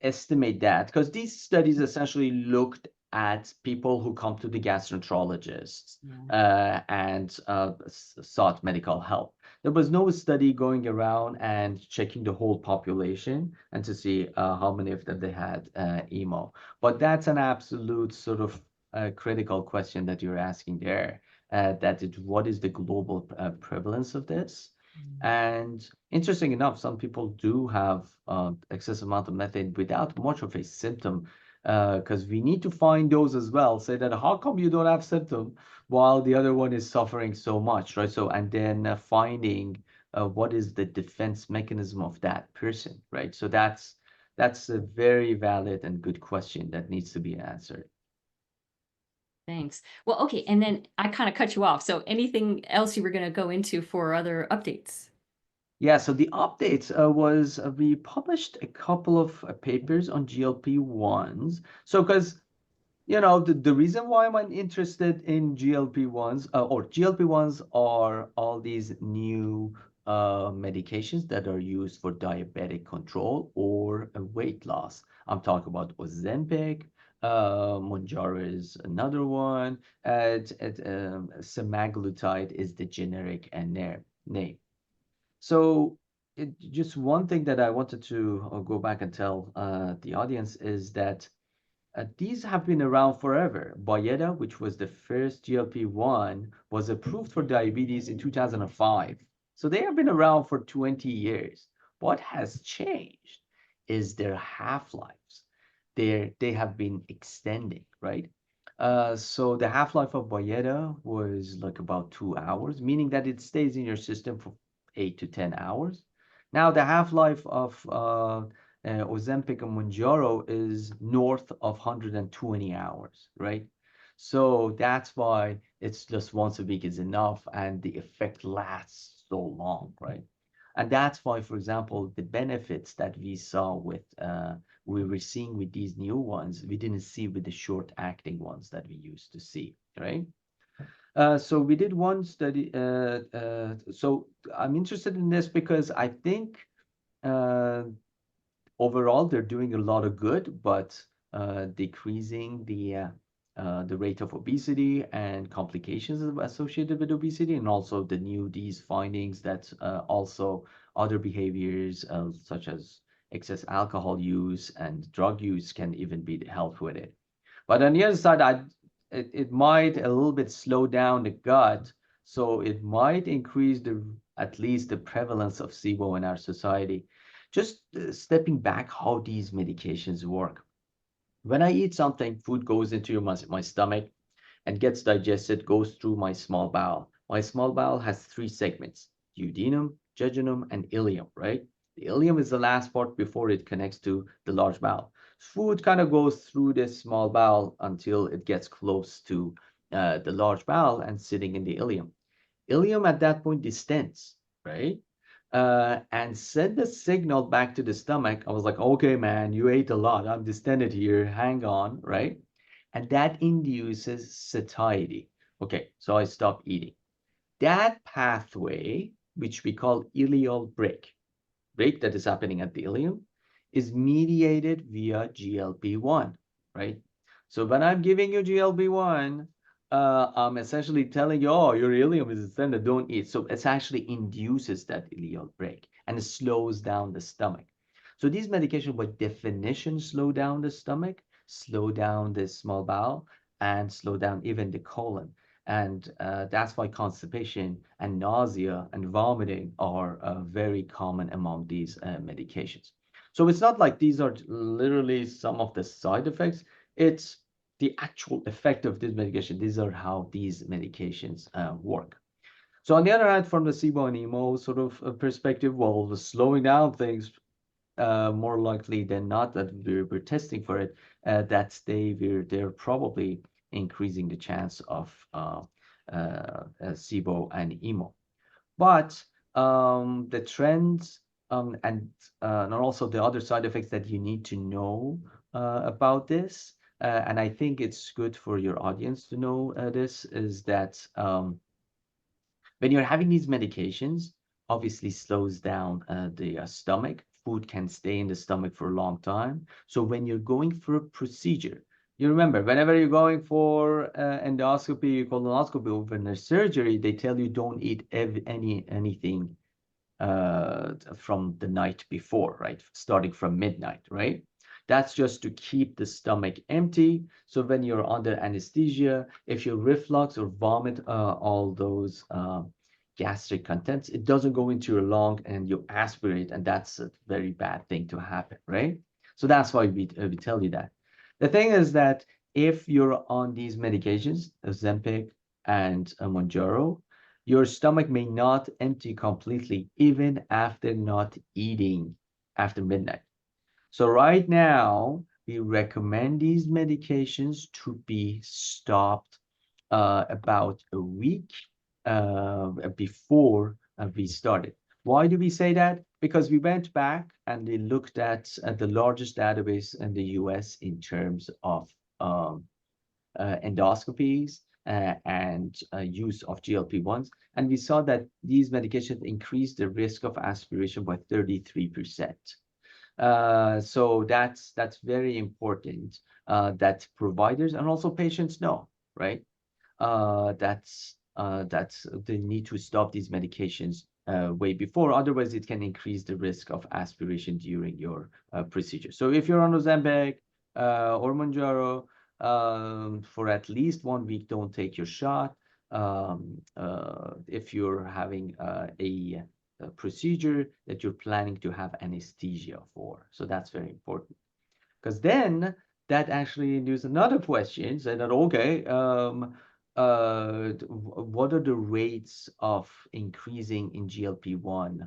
estimate that because these studies essentially looked at people who come to the gastroenterologists and sought medical help. There was no study going around and checking the whole population and to see how many of them they had EMO. But that's an absolute sort of critical question that you're asking there. What is the global prevalence of this? And interesting enough, some people do have excessive amount of methane without much of a symptom, because we need to find those as well. Say that how come you don't have symptom while the other one is suffering so much, right? So and then finding what is the defense mechanism of that person, right? So that's a very valid and good question that needs to be answered. Thanks. Well, okay. And then I kind of cut you off. So anything else you were going to go into for other updates? Yeah, so the updates was we published a couple of papers on GLP-1s. So because the reason why I'm interested in GLP-1s or GLP-1s are all these new medications that are used for diabetic control or weight loss. I'm talking about Ozempic, Mounjaro is another one, semaglutide is the generic and name. So just one thing that I wanted to go back and tell the audience is that these have been around forever. mBiota, which was the first GLP-1, was approved for diabetes in 2005. So they have been around for 20 years. What has changed is their half-lives. They have been extending, right? So the half-life of mBiota was like about 2 hours, meaning that it stays in your system for 8 to 10 hours. Now the half-life of Ozempic and Mounjaro is north of 120 hours, right? So that's why it's just once a week is enough and the effect lasts so long, right? And that's why, for example, the benefits that we saw with, we were seeing with these new ones, we didn't see with the short acting ones that we used to see, right? So we did one study. So I'm interested in this because I think overall, they're doing a lot of good, but decreasing the rate of obesity and complications associated with obesity, and also these findings that also other behaviors such as excess alcohol use and drug use can even be helped with it. But on the other side, it might a little bit slow down the gut, so it might increase at least the prevalence of SIBO in our society. Just stepping back, how these medications work. When I eat something, food goes into my stomach and gets digested, goes through my small bowel. My small bowel has three segments: duodenum, jejunum, and ileum, right? The ileum is the last part before it connects to the large bowel. Food kind of goes through this small bowel until it gets close to the large bowel and sitting in the ileum. Ileum at that point distends, right? And send the signal back to the stomach. I was like, okay, man, you ate a lot. I'm distended here. Hang on, right? And that induces satiety. Okay, so I stop eating. That pathway, which we call ileal break that is happening at the ileum, is mediated via GLP-1, right? So when I'm giving you GLP-1, I'm essentially telling you, oh, your ileum is extended, don't eat. So it actually induces that ileal break and it slows down the stomach. So these medications, by definition, slow down the stomach, slow down the small bowel, and slow down even the colon. And that's why constipation and nausea and vomiting are very common among these medications. So it's not like these are literally some of the side effects. It's the actual effect of this medication. These are how these medications work. So on the other hand, from the SIBO and EMO sort of perspective, well, the slowing down things more likely than not that we're testing for it, that they're probably increasing the chance of SIBO and EMO. But the trends and also the other side effects that you need to know about this, and I think it's good for your audience to know this, is that when you're having these medications, obviously slows down the stomach. Food can stay in the stomach for a long time. So when you're going for a procedure, you remember, whenever you're going for endoscopy, colonoscopy, or when there's surgery, they tell you don't eat anything from the night before, right? Starting from midnight, right? That's just to keep the stomach empty. So when you're under anesthesia, if you reflux or vomit all those gastric contents, it doesn't go into your lung and you aspirate, and that's a very bad thing to happen, right? So that's why we tell you that. The thing is that if you're on these medications, Ozempic and Mounjaro, your stomach may not empty completely even after not eating after midnight. So right now, we recommend these medications to be stopped about a week before we started. Why do we say that? Because we went back and we looked at the largest database in the US in terms of endoscopies and use of GLP-1s. And we saw that these medications increase the risk of aspiration by 33%. So that's very important that providers and also patients know, right? That's they need to stop these medications way before. Otherwise, it can increase the risk of aspiration during your procedure. So if you're on Ozempic or Mounjaro for at least 1 week, don't take your shot. If you're having a procedure that you're planning to have anesthesia for. So that's very important. Because then that actually induces another question, saying that, okay, what are the rates of increasing in GLP-1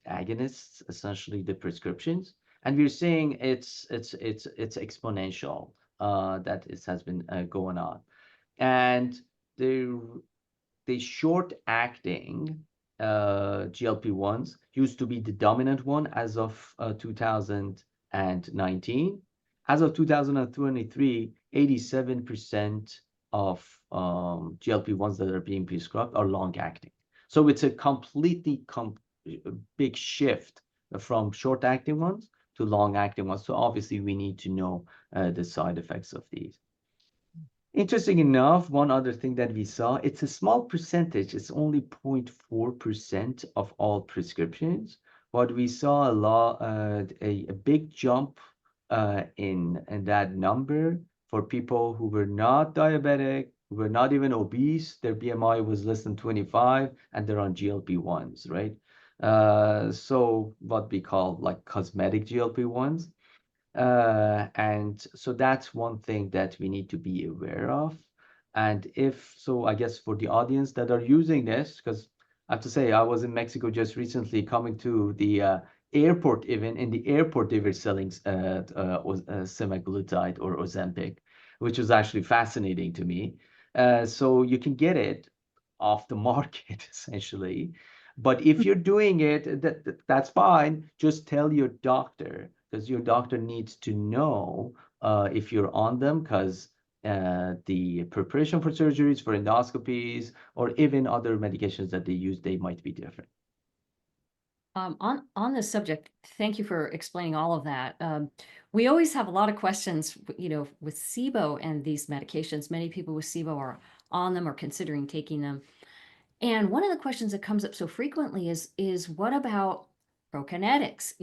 agonists, essentially the prescriptions? And we're seeing it's exponential that it has been going on. And the short-acting GLP-1s used to be the dominant one as of 2019. As of 2023, 87% of GLP-1s that are being prescribed are long-acting. So it's a completely big shift from short-acting ones to long-acting ones. So obviously, we need to know the side effects of these. Interesting enough, one other thing that we saw, it's a small percentage, it's only 0.4% of all prescriptions, but we saw a big jump in that number for people who were not diabetic, who were not even obese, their BMI was less than 25, and they're on GLP-1s, right? So what we call like cosmetic GLP-1s. And so that's one thing that we need to be aware of. And if so, I guess for the audience that are using this, because I have to say, I was in Mexico just recently coming to the airport, even in the airport, they were selling semaglutide or Ozempic, which was actually fascinating to me. So you can get it off the market, essentially. But if you're doing it, that's fine. Just tell your doctor, because your doctor needs to know if you're on them, because the preparation for surgeries, for endoscopies, or even other medications that they use, they might be different. On this subject, thank you for explaining all of that. We always have a lot of questions, with SIBO and these medications. Many people with SIBO are on them or considering taking them. And one of the questions that comes up so frequently is what about prokinetics?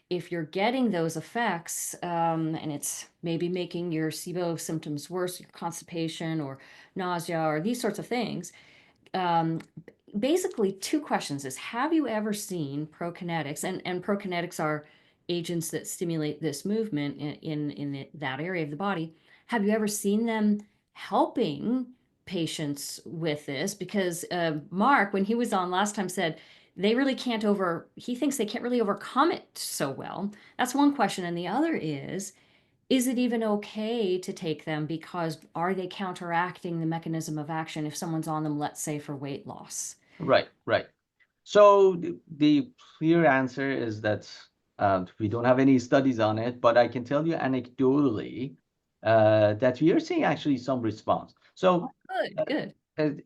If you're getting those effects and it's maybe making your SIBO symptoms worse, your constipation or nausea or these sorts of things. Basically, two questions is, have you ever seen prokinetics? And prokinetics are agents that stimulate this movement in that area of the body. Have you ever seen them helping patients with this? Because Mark, when he was on last time, said he thinks they can't really overcome it so well. That's one question. And the other is it even okay to take them, because are they counteracting the mechanism of action if someone's on them, let's say, for weight loss? Right. So the clear answer is that we don't have any studies on it, but I can tell you anecdotally that we are seeing actually some response. So Good.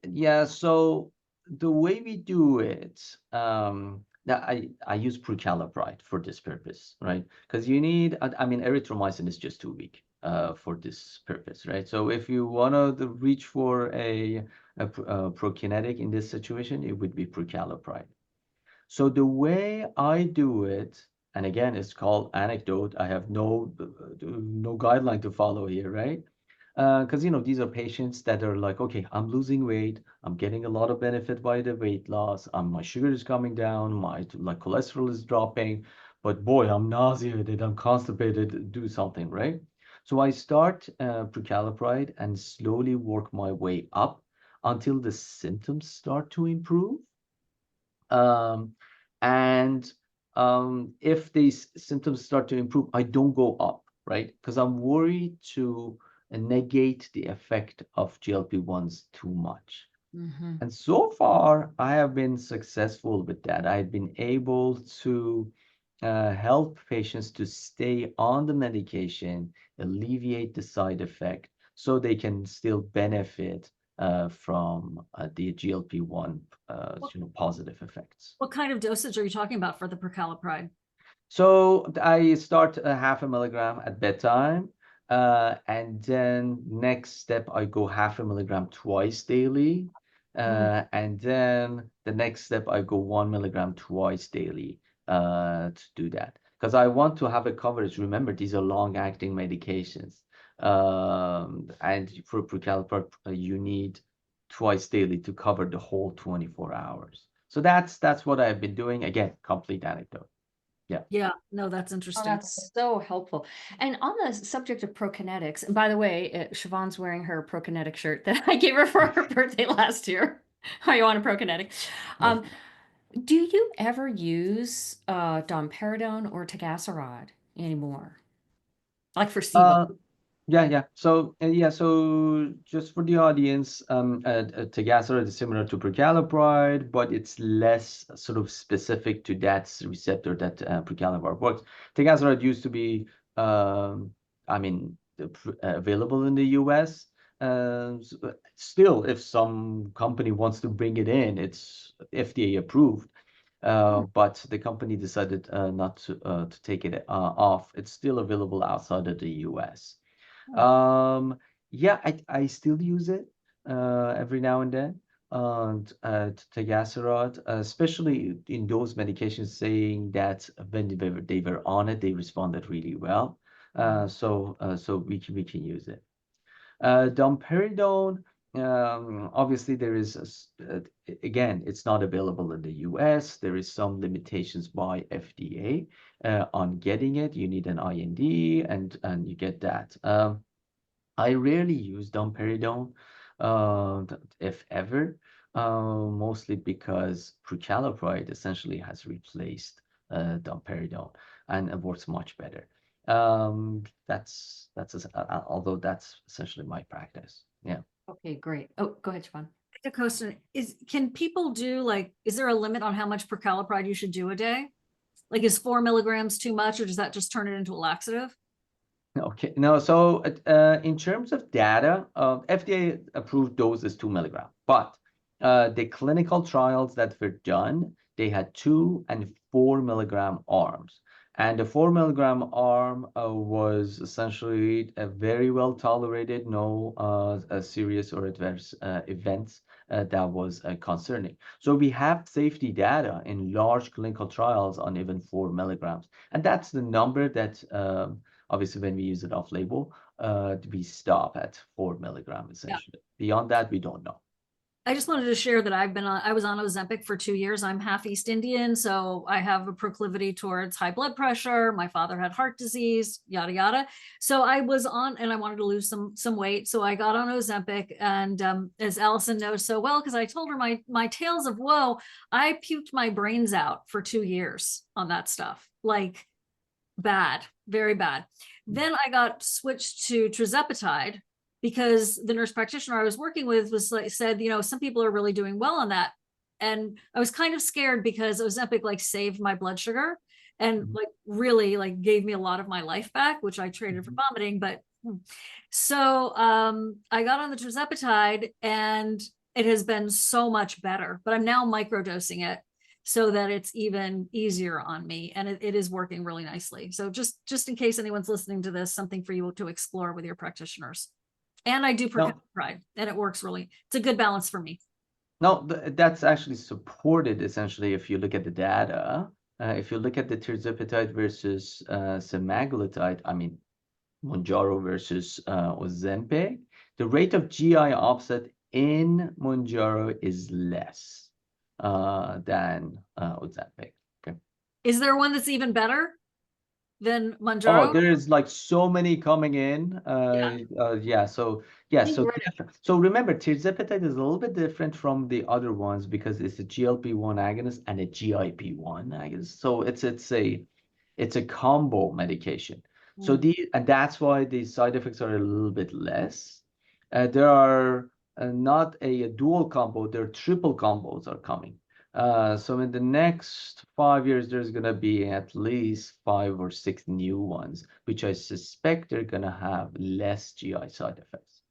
Yeah, so the way we do it, now I use prucalopride for this purpose, right? Because you need, erythromycin is just too weak for this purpose, right? So if you want to reach for a prokinetic in this situation, it would be prucalopride. So the way I do it, and again, it's called anecdote. I have no guideline to follow here, right? Because these are patients that are like, okay, I'm losing weight, I'm getting a lot of benefit by the weight loss, my sugar is coming down, my cholesterol is dropping, but boy, I'm nauseated, I'm constipated, do something, right? So I start prucalopride and slowly work my way up until the symptoms start to improve. And if these symptoms start to improve, I don't go up, right? Because I'm worried to negate the effect of GLP-1s too much. Mhm. And so far, I have been successful with that. I've been able to help patients to stay on the medication, alleviate the side effect, so they can still benefit from the GLP-1 positive effects. What kind of dosage are you talking about for the prucalopride? So I start a 0.5 milligram at bedtime, and then next step I go 0.5 milligram twice daily, and then the next step I go 1 milligram twice daily to do that, because I want to have a coverage. Remember, these are long-acting medications, and for prucalopride you need twice daily to cover the whole 24 hours. So that's what I've been doing. Again, complete anecdote. Yeah, no, that's Oh, interesting. that's so helpful. And on the subject of prokinetics, and by the way, Shivan's wearing her prokinetic shirt that I gave her for her birthday last year. Are you on a prokinetic? Do you ever use domperidone or tegaserod anymore? Like for SIBO? Yeah. So so just for the audience, tegaserod is similar to prucalopride, but it's less sort of specific to that receptor that prucalopride works. Tegaserod used to be, I mean, available in the US. Still, if some company wants to bring it in, it's FDA approved. But the company decided not to take it off. It's still available outside of the US. Yeah, I still use it every now and then. And tegaserod, especially in those medications, saying that when they were on it, they responded really well. So we can use it. Domperidone, obviously there is, again, it's not available in the US. There is some limitations by FDA on getting it. You need an IND and you get that. I rarely use domperidone, if ever, mostly because prucalopride essentially has replaced domperidone and it works much better. Although that's essentially my practice. Yeah. Okay, great. Oh, go ahead, Shivan. The question can people do is there a limit on how much prucalopride you should do a day? Like, is 4 milligrams too much, or does that just turn it into a laxative? Okay, no, so in terms of data, FDA approved dose is 2 milligram, but the clinical trials that were done, they had 2 and 4 milligram arms. And the 4 milligram arm was essentially very well tolerated, no serious or adverse events that was concerning. So we have safety data in large clinical trials on even 4 milligrams. And that's the number that obviously, when we use it off label, we stop at 4 milligram essentially. Beyond that, we don't know. I just wanted to share that I was on Ozempic for 2 years. I'm half East Indian, so I have a proclivity towards high blood pressure. My father had heart disease, yada, yada. So I was on, and I wanted to lose some weight. So I got on Ozempic, and as Allison knows so well, because I told her my tales of woe, I puked my brains out for 2 years on that stuff. Like, bad, very bad. Then I got switched to tirzepatide because the nurse practitioner I was working with said, some people are really doing well on that. And I was kind of scared because Ozempic saved my blood sugar and really gave me a lot of my life back, which I traded for vomiting. But so I got on the tirzepatide and it has been so much better, but I'm now microdosing it so that it's even easier on me, and it is working really nicely. So just in case anyone's listening to this, something for you to explore with your practitioners. And I do prucalopride, and it works really. It's a good balance for me. No, that's actually supported essentially if you look at the data. If you look at the tirzepatide versus semaglutide, I mean Mounjaro versus Ozempic, the rate of GI offset in Mounjaro is less than Ozempic. Okay. Is there one that's even better? than Oh, Mounjaro? there's like so many coming in. Yeah. So yeah. Think So we're at so remember, tirzepatide is a little bit different from the other ones because it's a GLP-1 agonist and a GIP-1 agonist. So it's a combo medication. So Mm. and that's why the side effects are a little bit less. There are not a dual combo, there are triple combos are coming. So in the next 5 years, there's going to be at least 5 or 6 new ones, which I suspect they're going to have less GI side effects.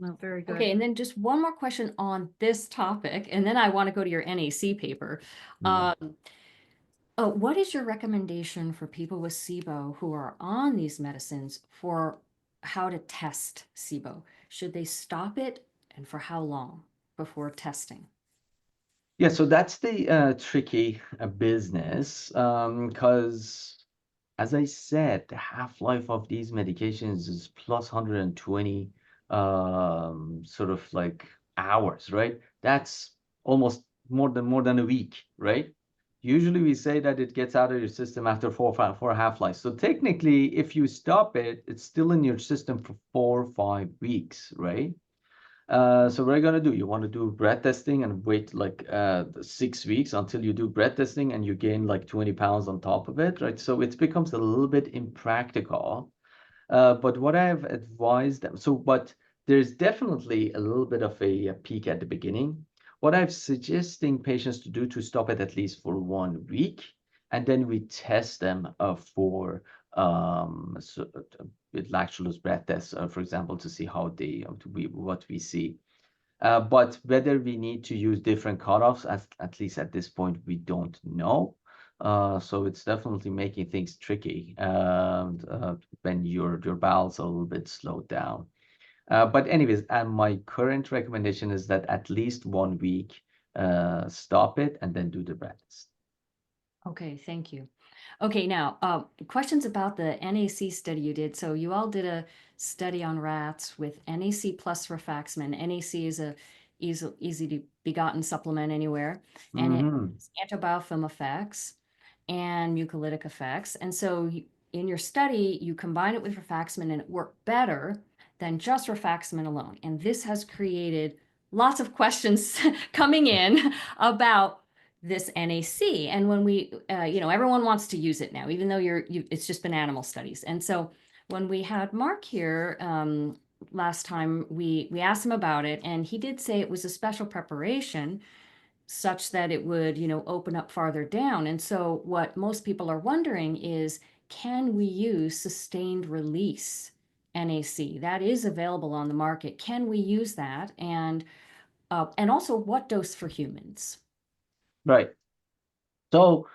No, very good. Okay, and then just one more question on this topic, and then I want to go to your NAC paper. What is your recommendation for people with SIBO who are on these medicines for how to test SIBO? Should they stop it, and for how long before testing? Yeah, so that's the tricky business because, as I said, the half-life of these medications is plus 120 sort of like hours, right? That's almost more than a week, right? Usually we say that it gets out of your system after four half-lives. So technically, if you stop it, it's still in your system for 4 or 5 weeks, right? So what are you gonna do? You want to do breath testing and wait like 6 weeks until you do breath testing and you gain like 20 pounds on top of it, right? So it becomes a little bit impractical. But what I've advised them, but there's definitely a little bit of a peak at the beginning. What I'm suggesting patients to do to stop it at least for 1 week, and then we test them for with lactulose breath tests, for example, to see how what we see. But whether we need to use different cutoffs, at least at this point, we don't know. So it's definitely making things tricky when your bowels are a little bit slowed down. But anyways, and my current recommendation is that at least 1 week, stop it and then do the breath test. Okay, thank you. Okay, now questions about the NAC study you did. So you all did a study on rats with NAC plus rifaximin. NAC is a easy to be gotten supplement anywhere, and it has antibiofilm effects and mucolytic effects. And so in your study, you combine it with rifaximin, and it worked better than just rifaximin alone. And this has created lots of questions coming in about this NAC. And when we, everyone wants to use it now, even though it's just been animal studies. And so when we had Mark here last time, we asked him about it, and he did say it was a special preparation such that it would, open up farther down. And so what most people are wondering is, can we use sustained release NAC? That is available on the market. Can we use that? And also, what dose for humans? Right. So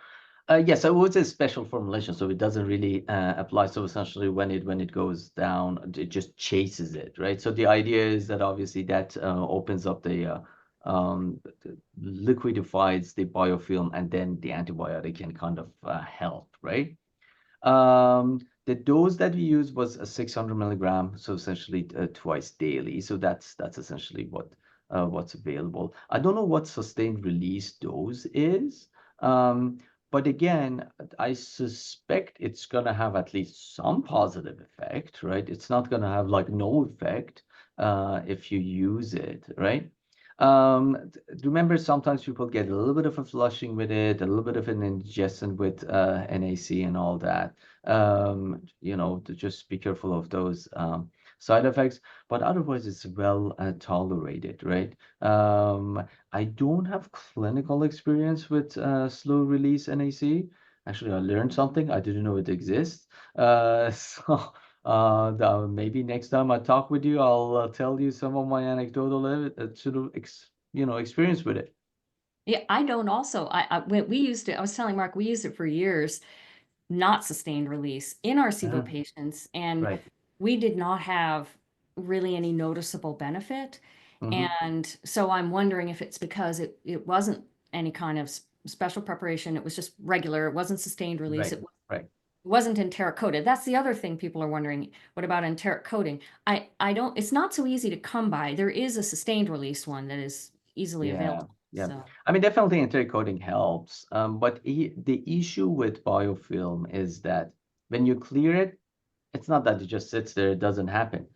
yes, so it's a special formulation, so it doesn't really apply. So essentially, when it goes down, it just chases it, right? So the idea is that obviously that opens up the liquidifies the biofilm, and then the antibiotic can kind of help, right? The dose that we used was a 600 milligram, so essentially twice daily. So that's essentially what's available. I don't know what sustained release dose is. But again, I suspect it's going to have at least some positive effect, right? It's not going to have like no effect if you use it, right? Remember, sometimes people get a little bit of a flushing with it, a little bit of an indigestion with NAC and all that. To just be careful of those side effects, but otherwise it's well tolerated, right? I don't have clinical experience with slow release NAC. Actually, I learned something. I didn't know it exists. So maybe next time I talk with you, I'll tell you some of my anecdotal experience with it. Yeah, I don't also. We used it. I was telling Mark, we used it for years, not sustained release in our SIBO patients, and Right. we did not have really any noticeable benefit. And so I'm wondering if it's because it wasn't any kind of special preparation. It was just regular. It wasn't sustained release. Right. Right. It wasn't enteric coated. That's the other thing people are wondering. What about enteric coating? I don't. It's not so easy to come by. There is a sustained release one that is easily available. Yeah. So I mean, definitely enteric coating helps. But the issue with biofilm is that When you clear it, it's not that it just sits there, it doesn't happen.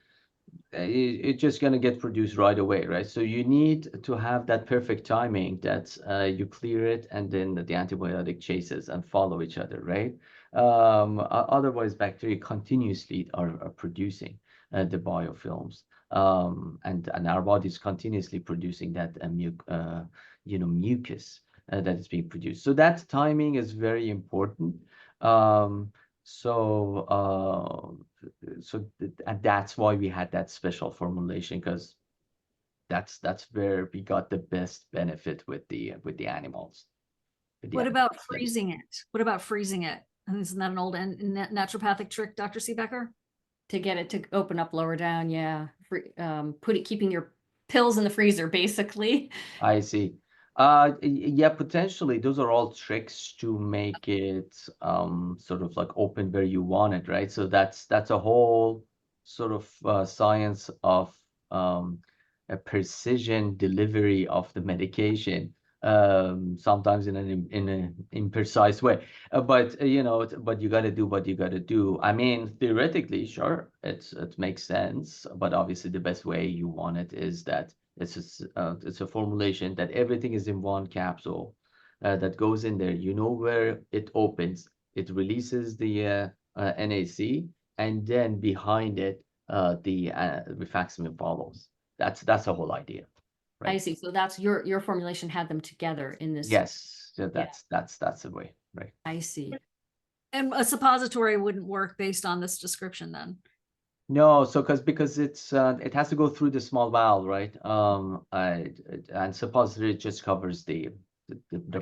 It's just going to get produced right away, right? So you need to have that perfect timing that you clear it and then the antibiotic chases and follow each other, right? Otherwise, bacteria continuously are producing the biofilms, and our body is continuously producing that mucus that is being produced. So that timing is very important. Um, so and that's why we had that special formulation, because that's where we got the best benefit with the animals. With the What animal about studies. freezing it? What about freezing it? And isn't that an old naturopathic trick, Dr. Siebecker? To get it to open up lower down, yeah. Keeping your pills in the freezer, basically. I see. Yeah, potentially those are all tricks to make it sort of like open where you want it, right? So that's a whole sort of science of a precision delivery of the medication, sometimes in an imprecise way. But but you got to do what you got to do. I mean, theoretically, sure, it makes sense, but obviously the best way you want it is that it's a formulation that everything is in one capsule that goes in there. You know where it opens, it releases the NAC, and then behind it, the rifaximin follows. That's the whole idea, I right? see. So that's your formulation had them together in this. Yes, so Yeah. that's the way, right? I see. And a suppository wouldn't work based on this description then. No, so because it has to go through the small bowel, right? And supposedly it just covers the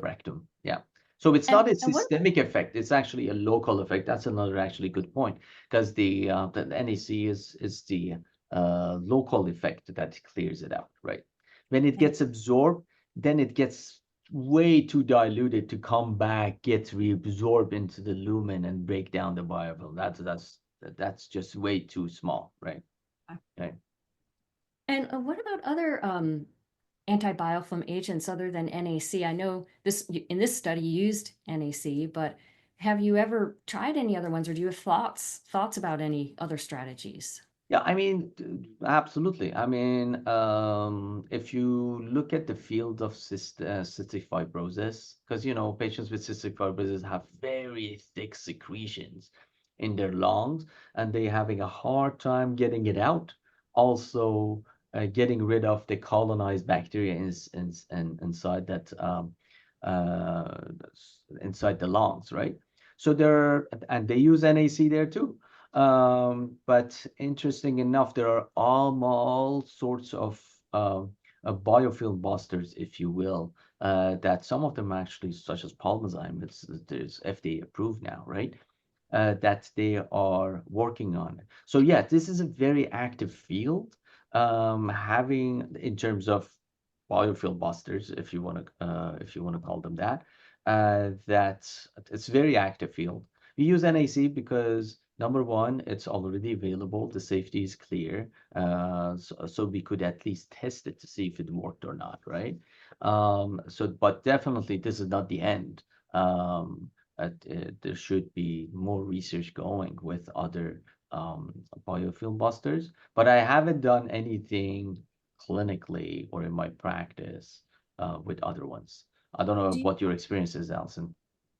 rectum. Yeah. So it's not a And what systemic effect. It's actually a local effect. That's another actually good point, because the NAC is the local effect that clears it out, right? When it gets absorbed, then it gets way too diluted to come back, get reabsorbed into the lumen and break down the biofilm. That's just way too small, right? Okay. And what about other anti-biofilm agents other than NAC? I know in this study you used NAC, but have you ever tried any other ones, or do you have thoughts about any other strategies? Yeah, I mean, absolutely. I mean, if you look at the field of cystic fibrosis, because patients with cystic fibrosis have very thick secretions in their lungs, and they're having a hard time getting it out. Also, getting rid of the colonized bacteria inside that uh, inside the lungs, right? So they use NAC there too. But interesting enough, there are all sorts of biofilm busters, if you will, that some of them actually, such as Palmazyme, there's FDA approved now, right? That they are working on. So yeah, this is a very active field. Having in terms of biofilm busters, if you want to call them that, that's it's a very active field. We use NAC because number one, it's already available. The safety is clear. So we could at least test it to see if it worked or not, right? But definitely this is not the end. There should be more research going with other biofilm busters, but I haven't done anything clinically or in my practice with other ones. I don't know Do you- what your experience is, Allison.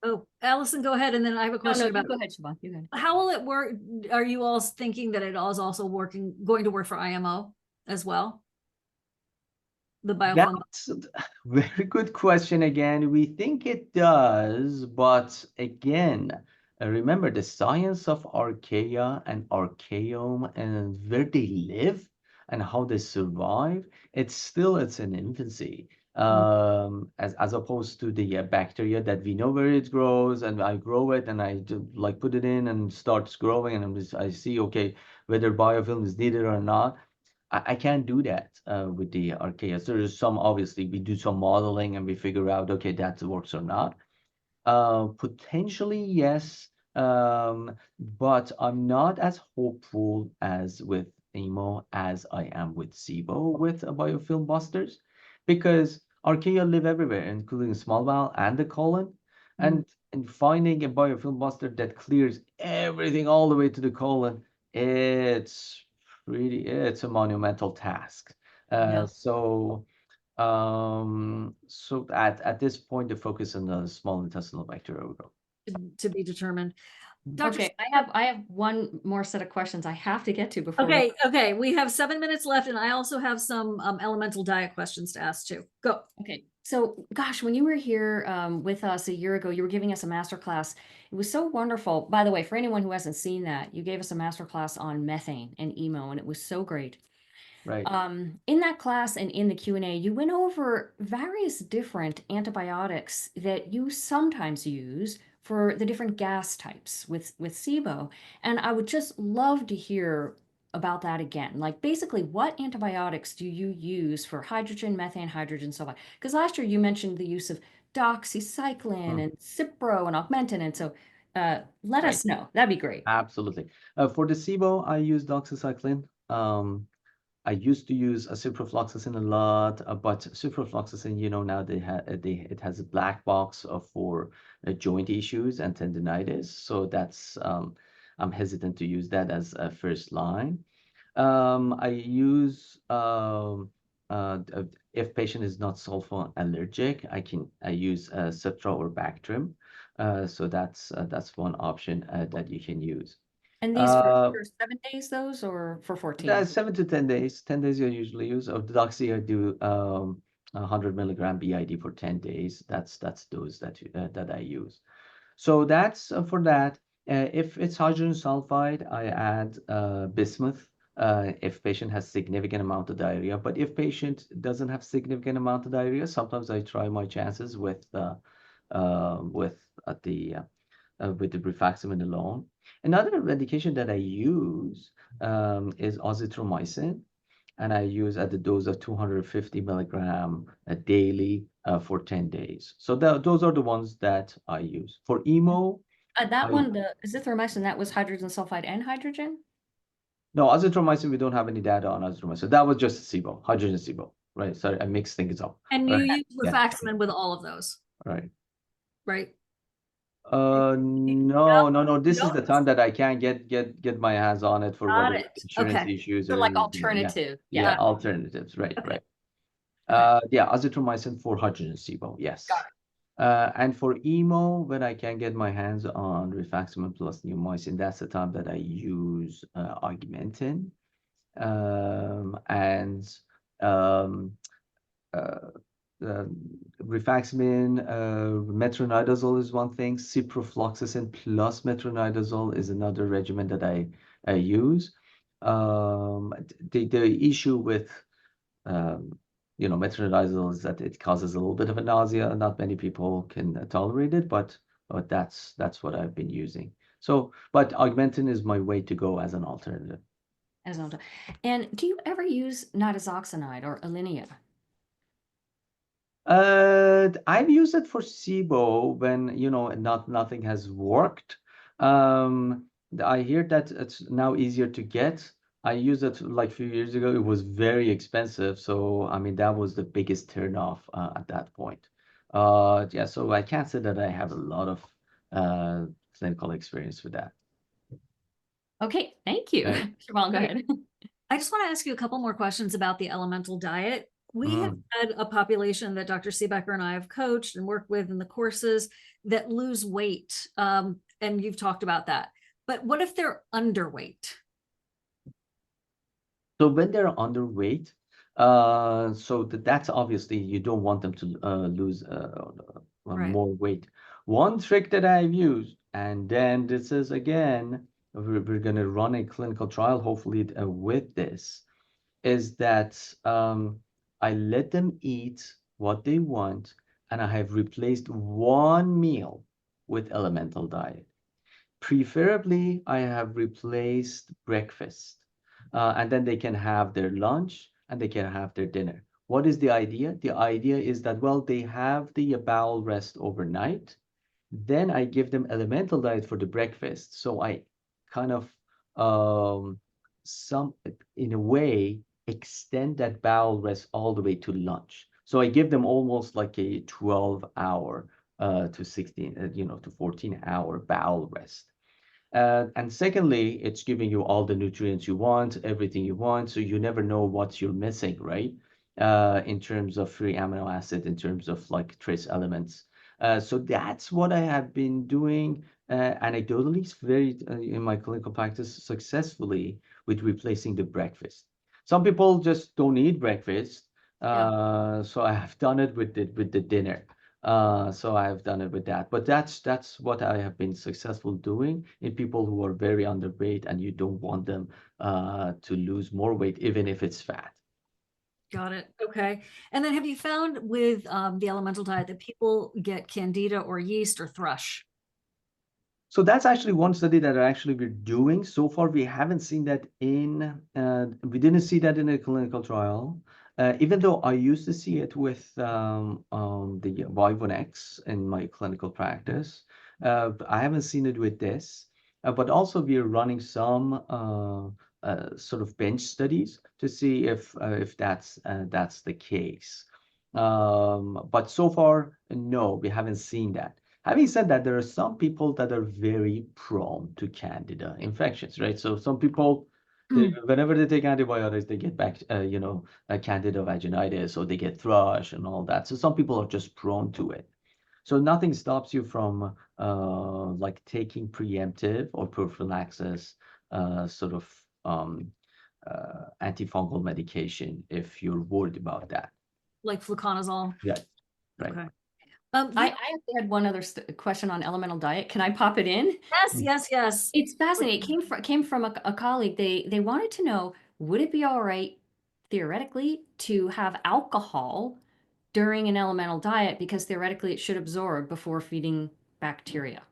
Oh, Allison, go ahead. And then I have a question No, about go ahead, Shivan. You go ahead. how will it work? Are you all thinking that it is also going to work for IMO as well? The biofilm. That's a very good question again. We think it does, but again, remember the science of archaea and archaeome and where they live and how they survive, it's in infancy. As opposed to the bacteria that we know where it grows, and I grow it and I like put it in and starts growing, and I see, okay, whether biofilm is needed or not. I can't do that with the archaea. So there's obviously we do some modeling and we figure out, okay, that works or not. Potentially, yes. But I'm not as hopeful as with IMO as I am with SIBO with biofilm busters, because archaea live everywhere, including small bowel and the colon. And finding a biofilm buster that clears everything all the way to the colon, it's a monumental task. Yeah. So at this point, the focus on the small intestinal bacterial overgrowth. To be determined. Dr. Okay, I have one more set of questions I have to get to before. Okay, we have 7 minutes left, and I also have some elemental diet questions to ask too. Go. Okay, so gosh, when you were here with us a year ago, you were giving us a masterclass. It was so wonderful. By the way, for anyone who hasn't seen that, you gave us a masterclass on methane and emo, and it was so great. Right. In that class and in the Q&A, you went over various different antibiotics that you sometimes use for the different gas types with SIBO. And I would just love to hear about that again. Like basically, what antibiotics do you use for hydrogen, methane, hydrogen sulfide? Because last year you mentioned the use of doxycycline and Cipro and Augmentin. And so let us know. That'd be great. Absolutely. For the SIBO, I use doxycycline. I used to use a ciprofloxacin a lot, but ciprofloxacin, now it has a black box for joint issues and tendinitis. So that's I'm hesitant to use that as a first line. I use if patient is not sulfa allergic, I use Cipro or Bactrim. So that's one option that you can use. And these for 7 days, those, or for 14? 7 to 10 days. 10 days I usually use. Of the doxy, I do 100 milligram BID for 10 days. That's those that I use. So that's for that. If it's hydrogen sulfide, I add bismuth if patient has significant amount of diarrhea. But if patient doesn't have significant amount of diarrhea, sometimes I try my chances with the Rifaximin alone. Another medication that I use is azithromycin, and I use at the dose of 250 milligram daily for 10 days. So those are the ones that I use. For emo, the azithromycin, that was hydrogen sulfide and hydrogen? No, azithromycin, we don't have any data on azithromycin. That was just SIBO, hydrogen SIBO, right? Sorry, I mixed things up. And right? you use Rifaximin with all of those, Right. right? No. This is the time that I can't get my hands on it for Got whether it. insurance Okay. issues So or like alternative. yeah, alternatives. Right, Okay. right. Yeah, azithromycin for hydrogen SIBO, yes. Got And for emo, when I can get my hands on rifaximin plus neomycin, that's the time that I use Augmentin. Rifaximin, metronidazole is one thing. Ciprofloxacin plus metronidazole is another regimen that I use. The issue with metronidazole is that it causes a little bit of a nausea. Not many people can tolerate it, but that's what I've been using. So, but Augmentin is my way to go as an alternative. And do you ever use nitazoxanide or Alinea? I've used it for SIBO when nothing has worked. I hear that it's now easier to get. I used it like a few years ago. It was very expensive, so I mean that was the biggest turnoff at that point. Yeah, so I can't say that I have a lot of clinical experience with that. Okay, thank you. Right. Shivan, go ahead. I just want to ask you a couple more questions about the elemental diet. We have had a population that Dr. Siebecker and I have coached and worked with in the courses that lose weight. And you've talked about that. But what if they're underweight? So when they're underweight, that's obviously you don't want them to lose more weight. One trick that I've used, and then this is again, we're going to run a clinical trial, hopefully with this, is that I let them eat what they want, and I have replaced one meal with elemental diet. Preferably, I have replaced breakfast, and then they can have their lunch and they can have their dinner. What is the idea? The idea is that, well, they have the bowel rest overnight. Then I give them elemental diet for the breakfast. So I kind of, in a way, extend that bowel rest all the way to lunch. So I give them almost like a 12-hour to 16, to 14-hour bowel rest. And secondly, it's giving you all the nutrients you want, everything you want, so you never know what you're missing, right? In terms of free amino acid, in terms of like trace elements. So that's what I have been doing anecdotally, very in my clinical practice successfully with replacing the breakfast. Some people just don't eat breakfast, so I have done it with the dinner. So I've done it with that, but that's what I have been successful doing in people who are very underweight and you don't want them to lose more weight, even if it's fat. Got it. Okay. And then have you found with the elemental diet that people get candida or yeast or thrush? So that's actually one study that actually we're doing. So far, we haven't seen that we didn't see that in a clinical trial. Even though I used to see it with the Y1X in my clinical practice, I haven't seen it with this. But also, we're running some sort of bench studies to see if that's the case. But so far, no, we haven't seen that. Having said that, there are some people that are very prone to candida infections, right? So some people, whenever they take antibiotics, they get back, candida vaginitis, or they get thrush and all that. So some people are just prone to it. So nothing stops you from like taking preemptive or prophylaxis sort of antifungal medication if you're worried about that. Like fluconazole? Yeah, right. Okay. I actually had one other question on elemental diet. Can I pop it in? Yes. It's fascinating. It came from a colleague. They wanted to know, would it be all right theoretically to have alcohol during an elemental diet, because theoretically it should absorb before feeding bacteria?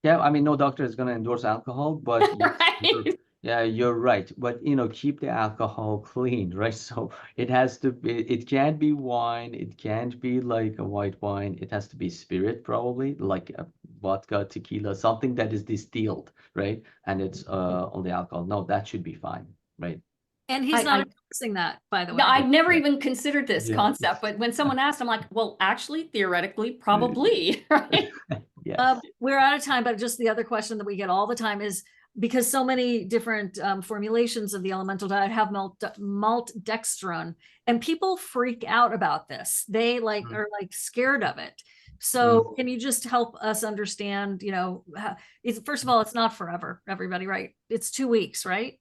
Yeah, I mean, no doctor is going to endorse alcohol, but yes, Right. you're right. But keep the alcohol clean, right? So it has to be. It can't be wine. It can't be like a white wine. It has to be spirit, probably like a vodka, tequila, something that is distilled, right? And it's only alcohol. No, that should be fine, right? And he's not endorsing that, by the way. No, I'd never Yeah. even considered this Yeah. concept, but when someone asked, I'm like, well, actually, theoretically, probably, right? Yes. We're out of time, but just the other question that we get all the time is, because so many different formulations of the elemental diet have maltodextrin, and people freak out about this. They are like scared of it. So can you just help us understand, first of all, it's not forever, everybody, right? It's 2 weeks, right?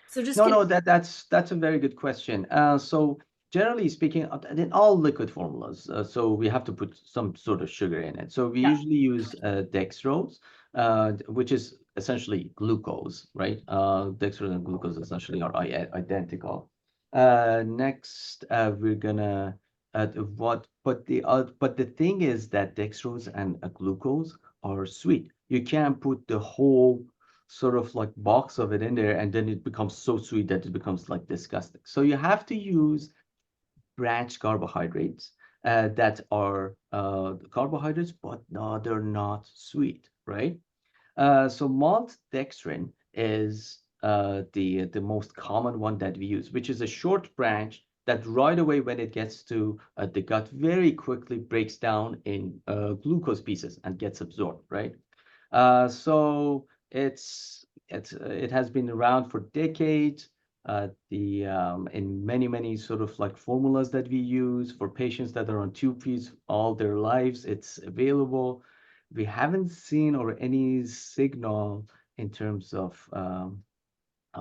So just No, that's a very good question. So generally speaking, in all liquid formulas, so we have to put some sort of sugar in it. So we usually use dextrose, which is essentially glucose, right? Dextrose and glucose essentially are identical. Next, we're gonna but the thing is that dextrose and glucose are sweet. You can't put the whole sort of like box of it in there, and then it becomes so sweet that it becomes like disgusting. So you have to use branch carbohydrates that are carbohydrates, but no, they're not sweet, right? So maltodextrin is the most common one that we use, which is a short branch that right away when it gets to the gut very quickly breaks down in glucose pieces and gets absorbed, right? So it has been around for decades. In many sort of like formulas that we use for patients that are on tube feeds all their lives, it's available. We haven't seen or any signal in terms of a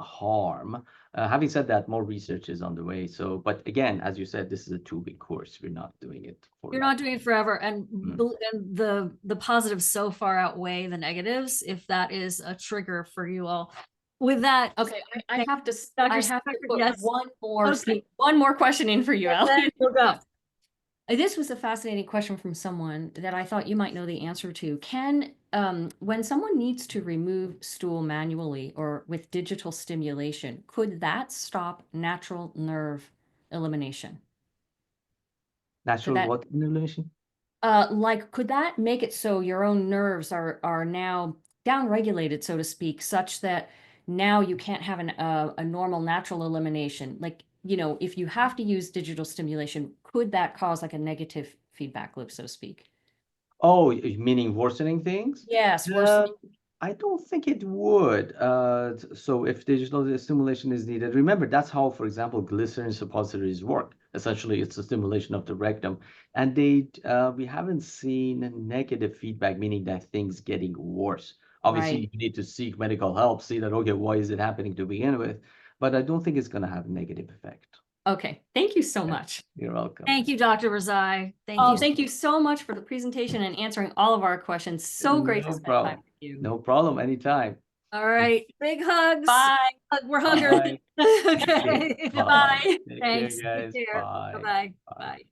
harm. Having said that, more research is on the way. So, but again, as you said, this is a 2-week course. We're not doing it for You're long. not doing it forever, and the positives so far outweigh the negatives, if that is a trigger for you all. With that, Okay, I have to put yes. one more question in for you, Ellie. We'll go. This was a fascinating question from someone that I thought you might know the answer to. When someone needs to remove stool manually or with digital stimulation, could that stop natural nerve elimination? Natural what elimination? Could that make it so your own nerves are now downregulated, so to speak, such that now you can't have a normal natural elimination? Like, if you have to use digital stimulation, could that cause like a negative feedback loop, so to speak? Oh, meaning worsening things? Yes, Uh, worsening. I don't think it would. So if digital stimulation is needed, remember that's how, for example, glycerin suppositories work. Essentially, it's a stimulation of the rectum, and we haven't seen negative feedback, meaning that things getting worse. Obviously, Right. you need to seek medical help, see that, okay, why is it happening to begin with? But I don't think it's going to have a negative effect. Okay. Thank you so Yeah. much. You're welcome. Thank you, Dr. Rezaie. Thank Oh, you. thank you so much for the presentation and answering all of our questions. So great to No spend problem. time with you. No problem. Anytime. All right. Big hugs. Bye. We're hungry. Bye. Okay. Bye. Bye. Take care, Thanks. guys. Take care. Bye. Bye-bye. Bye. Bye.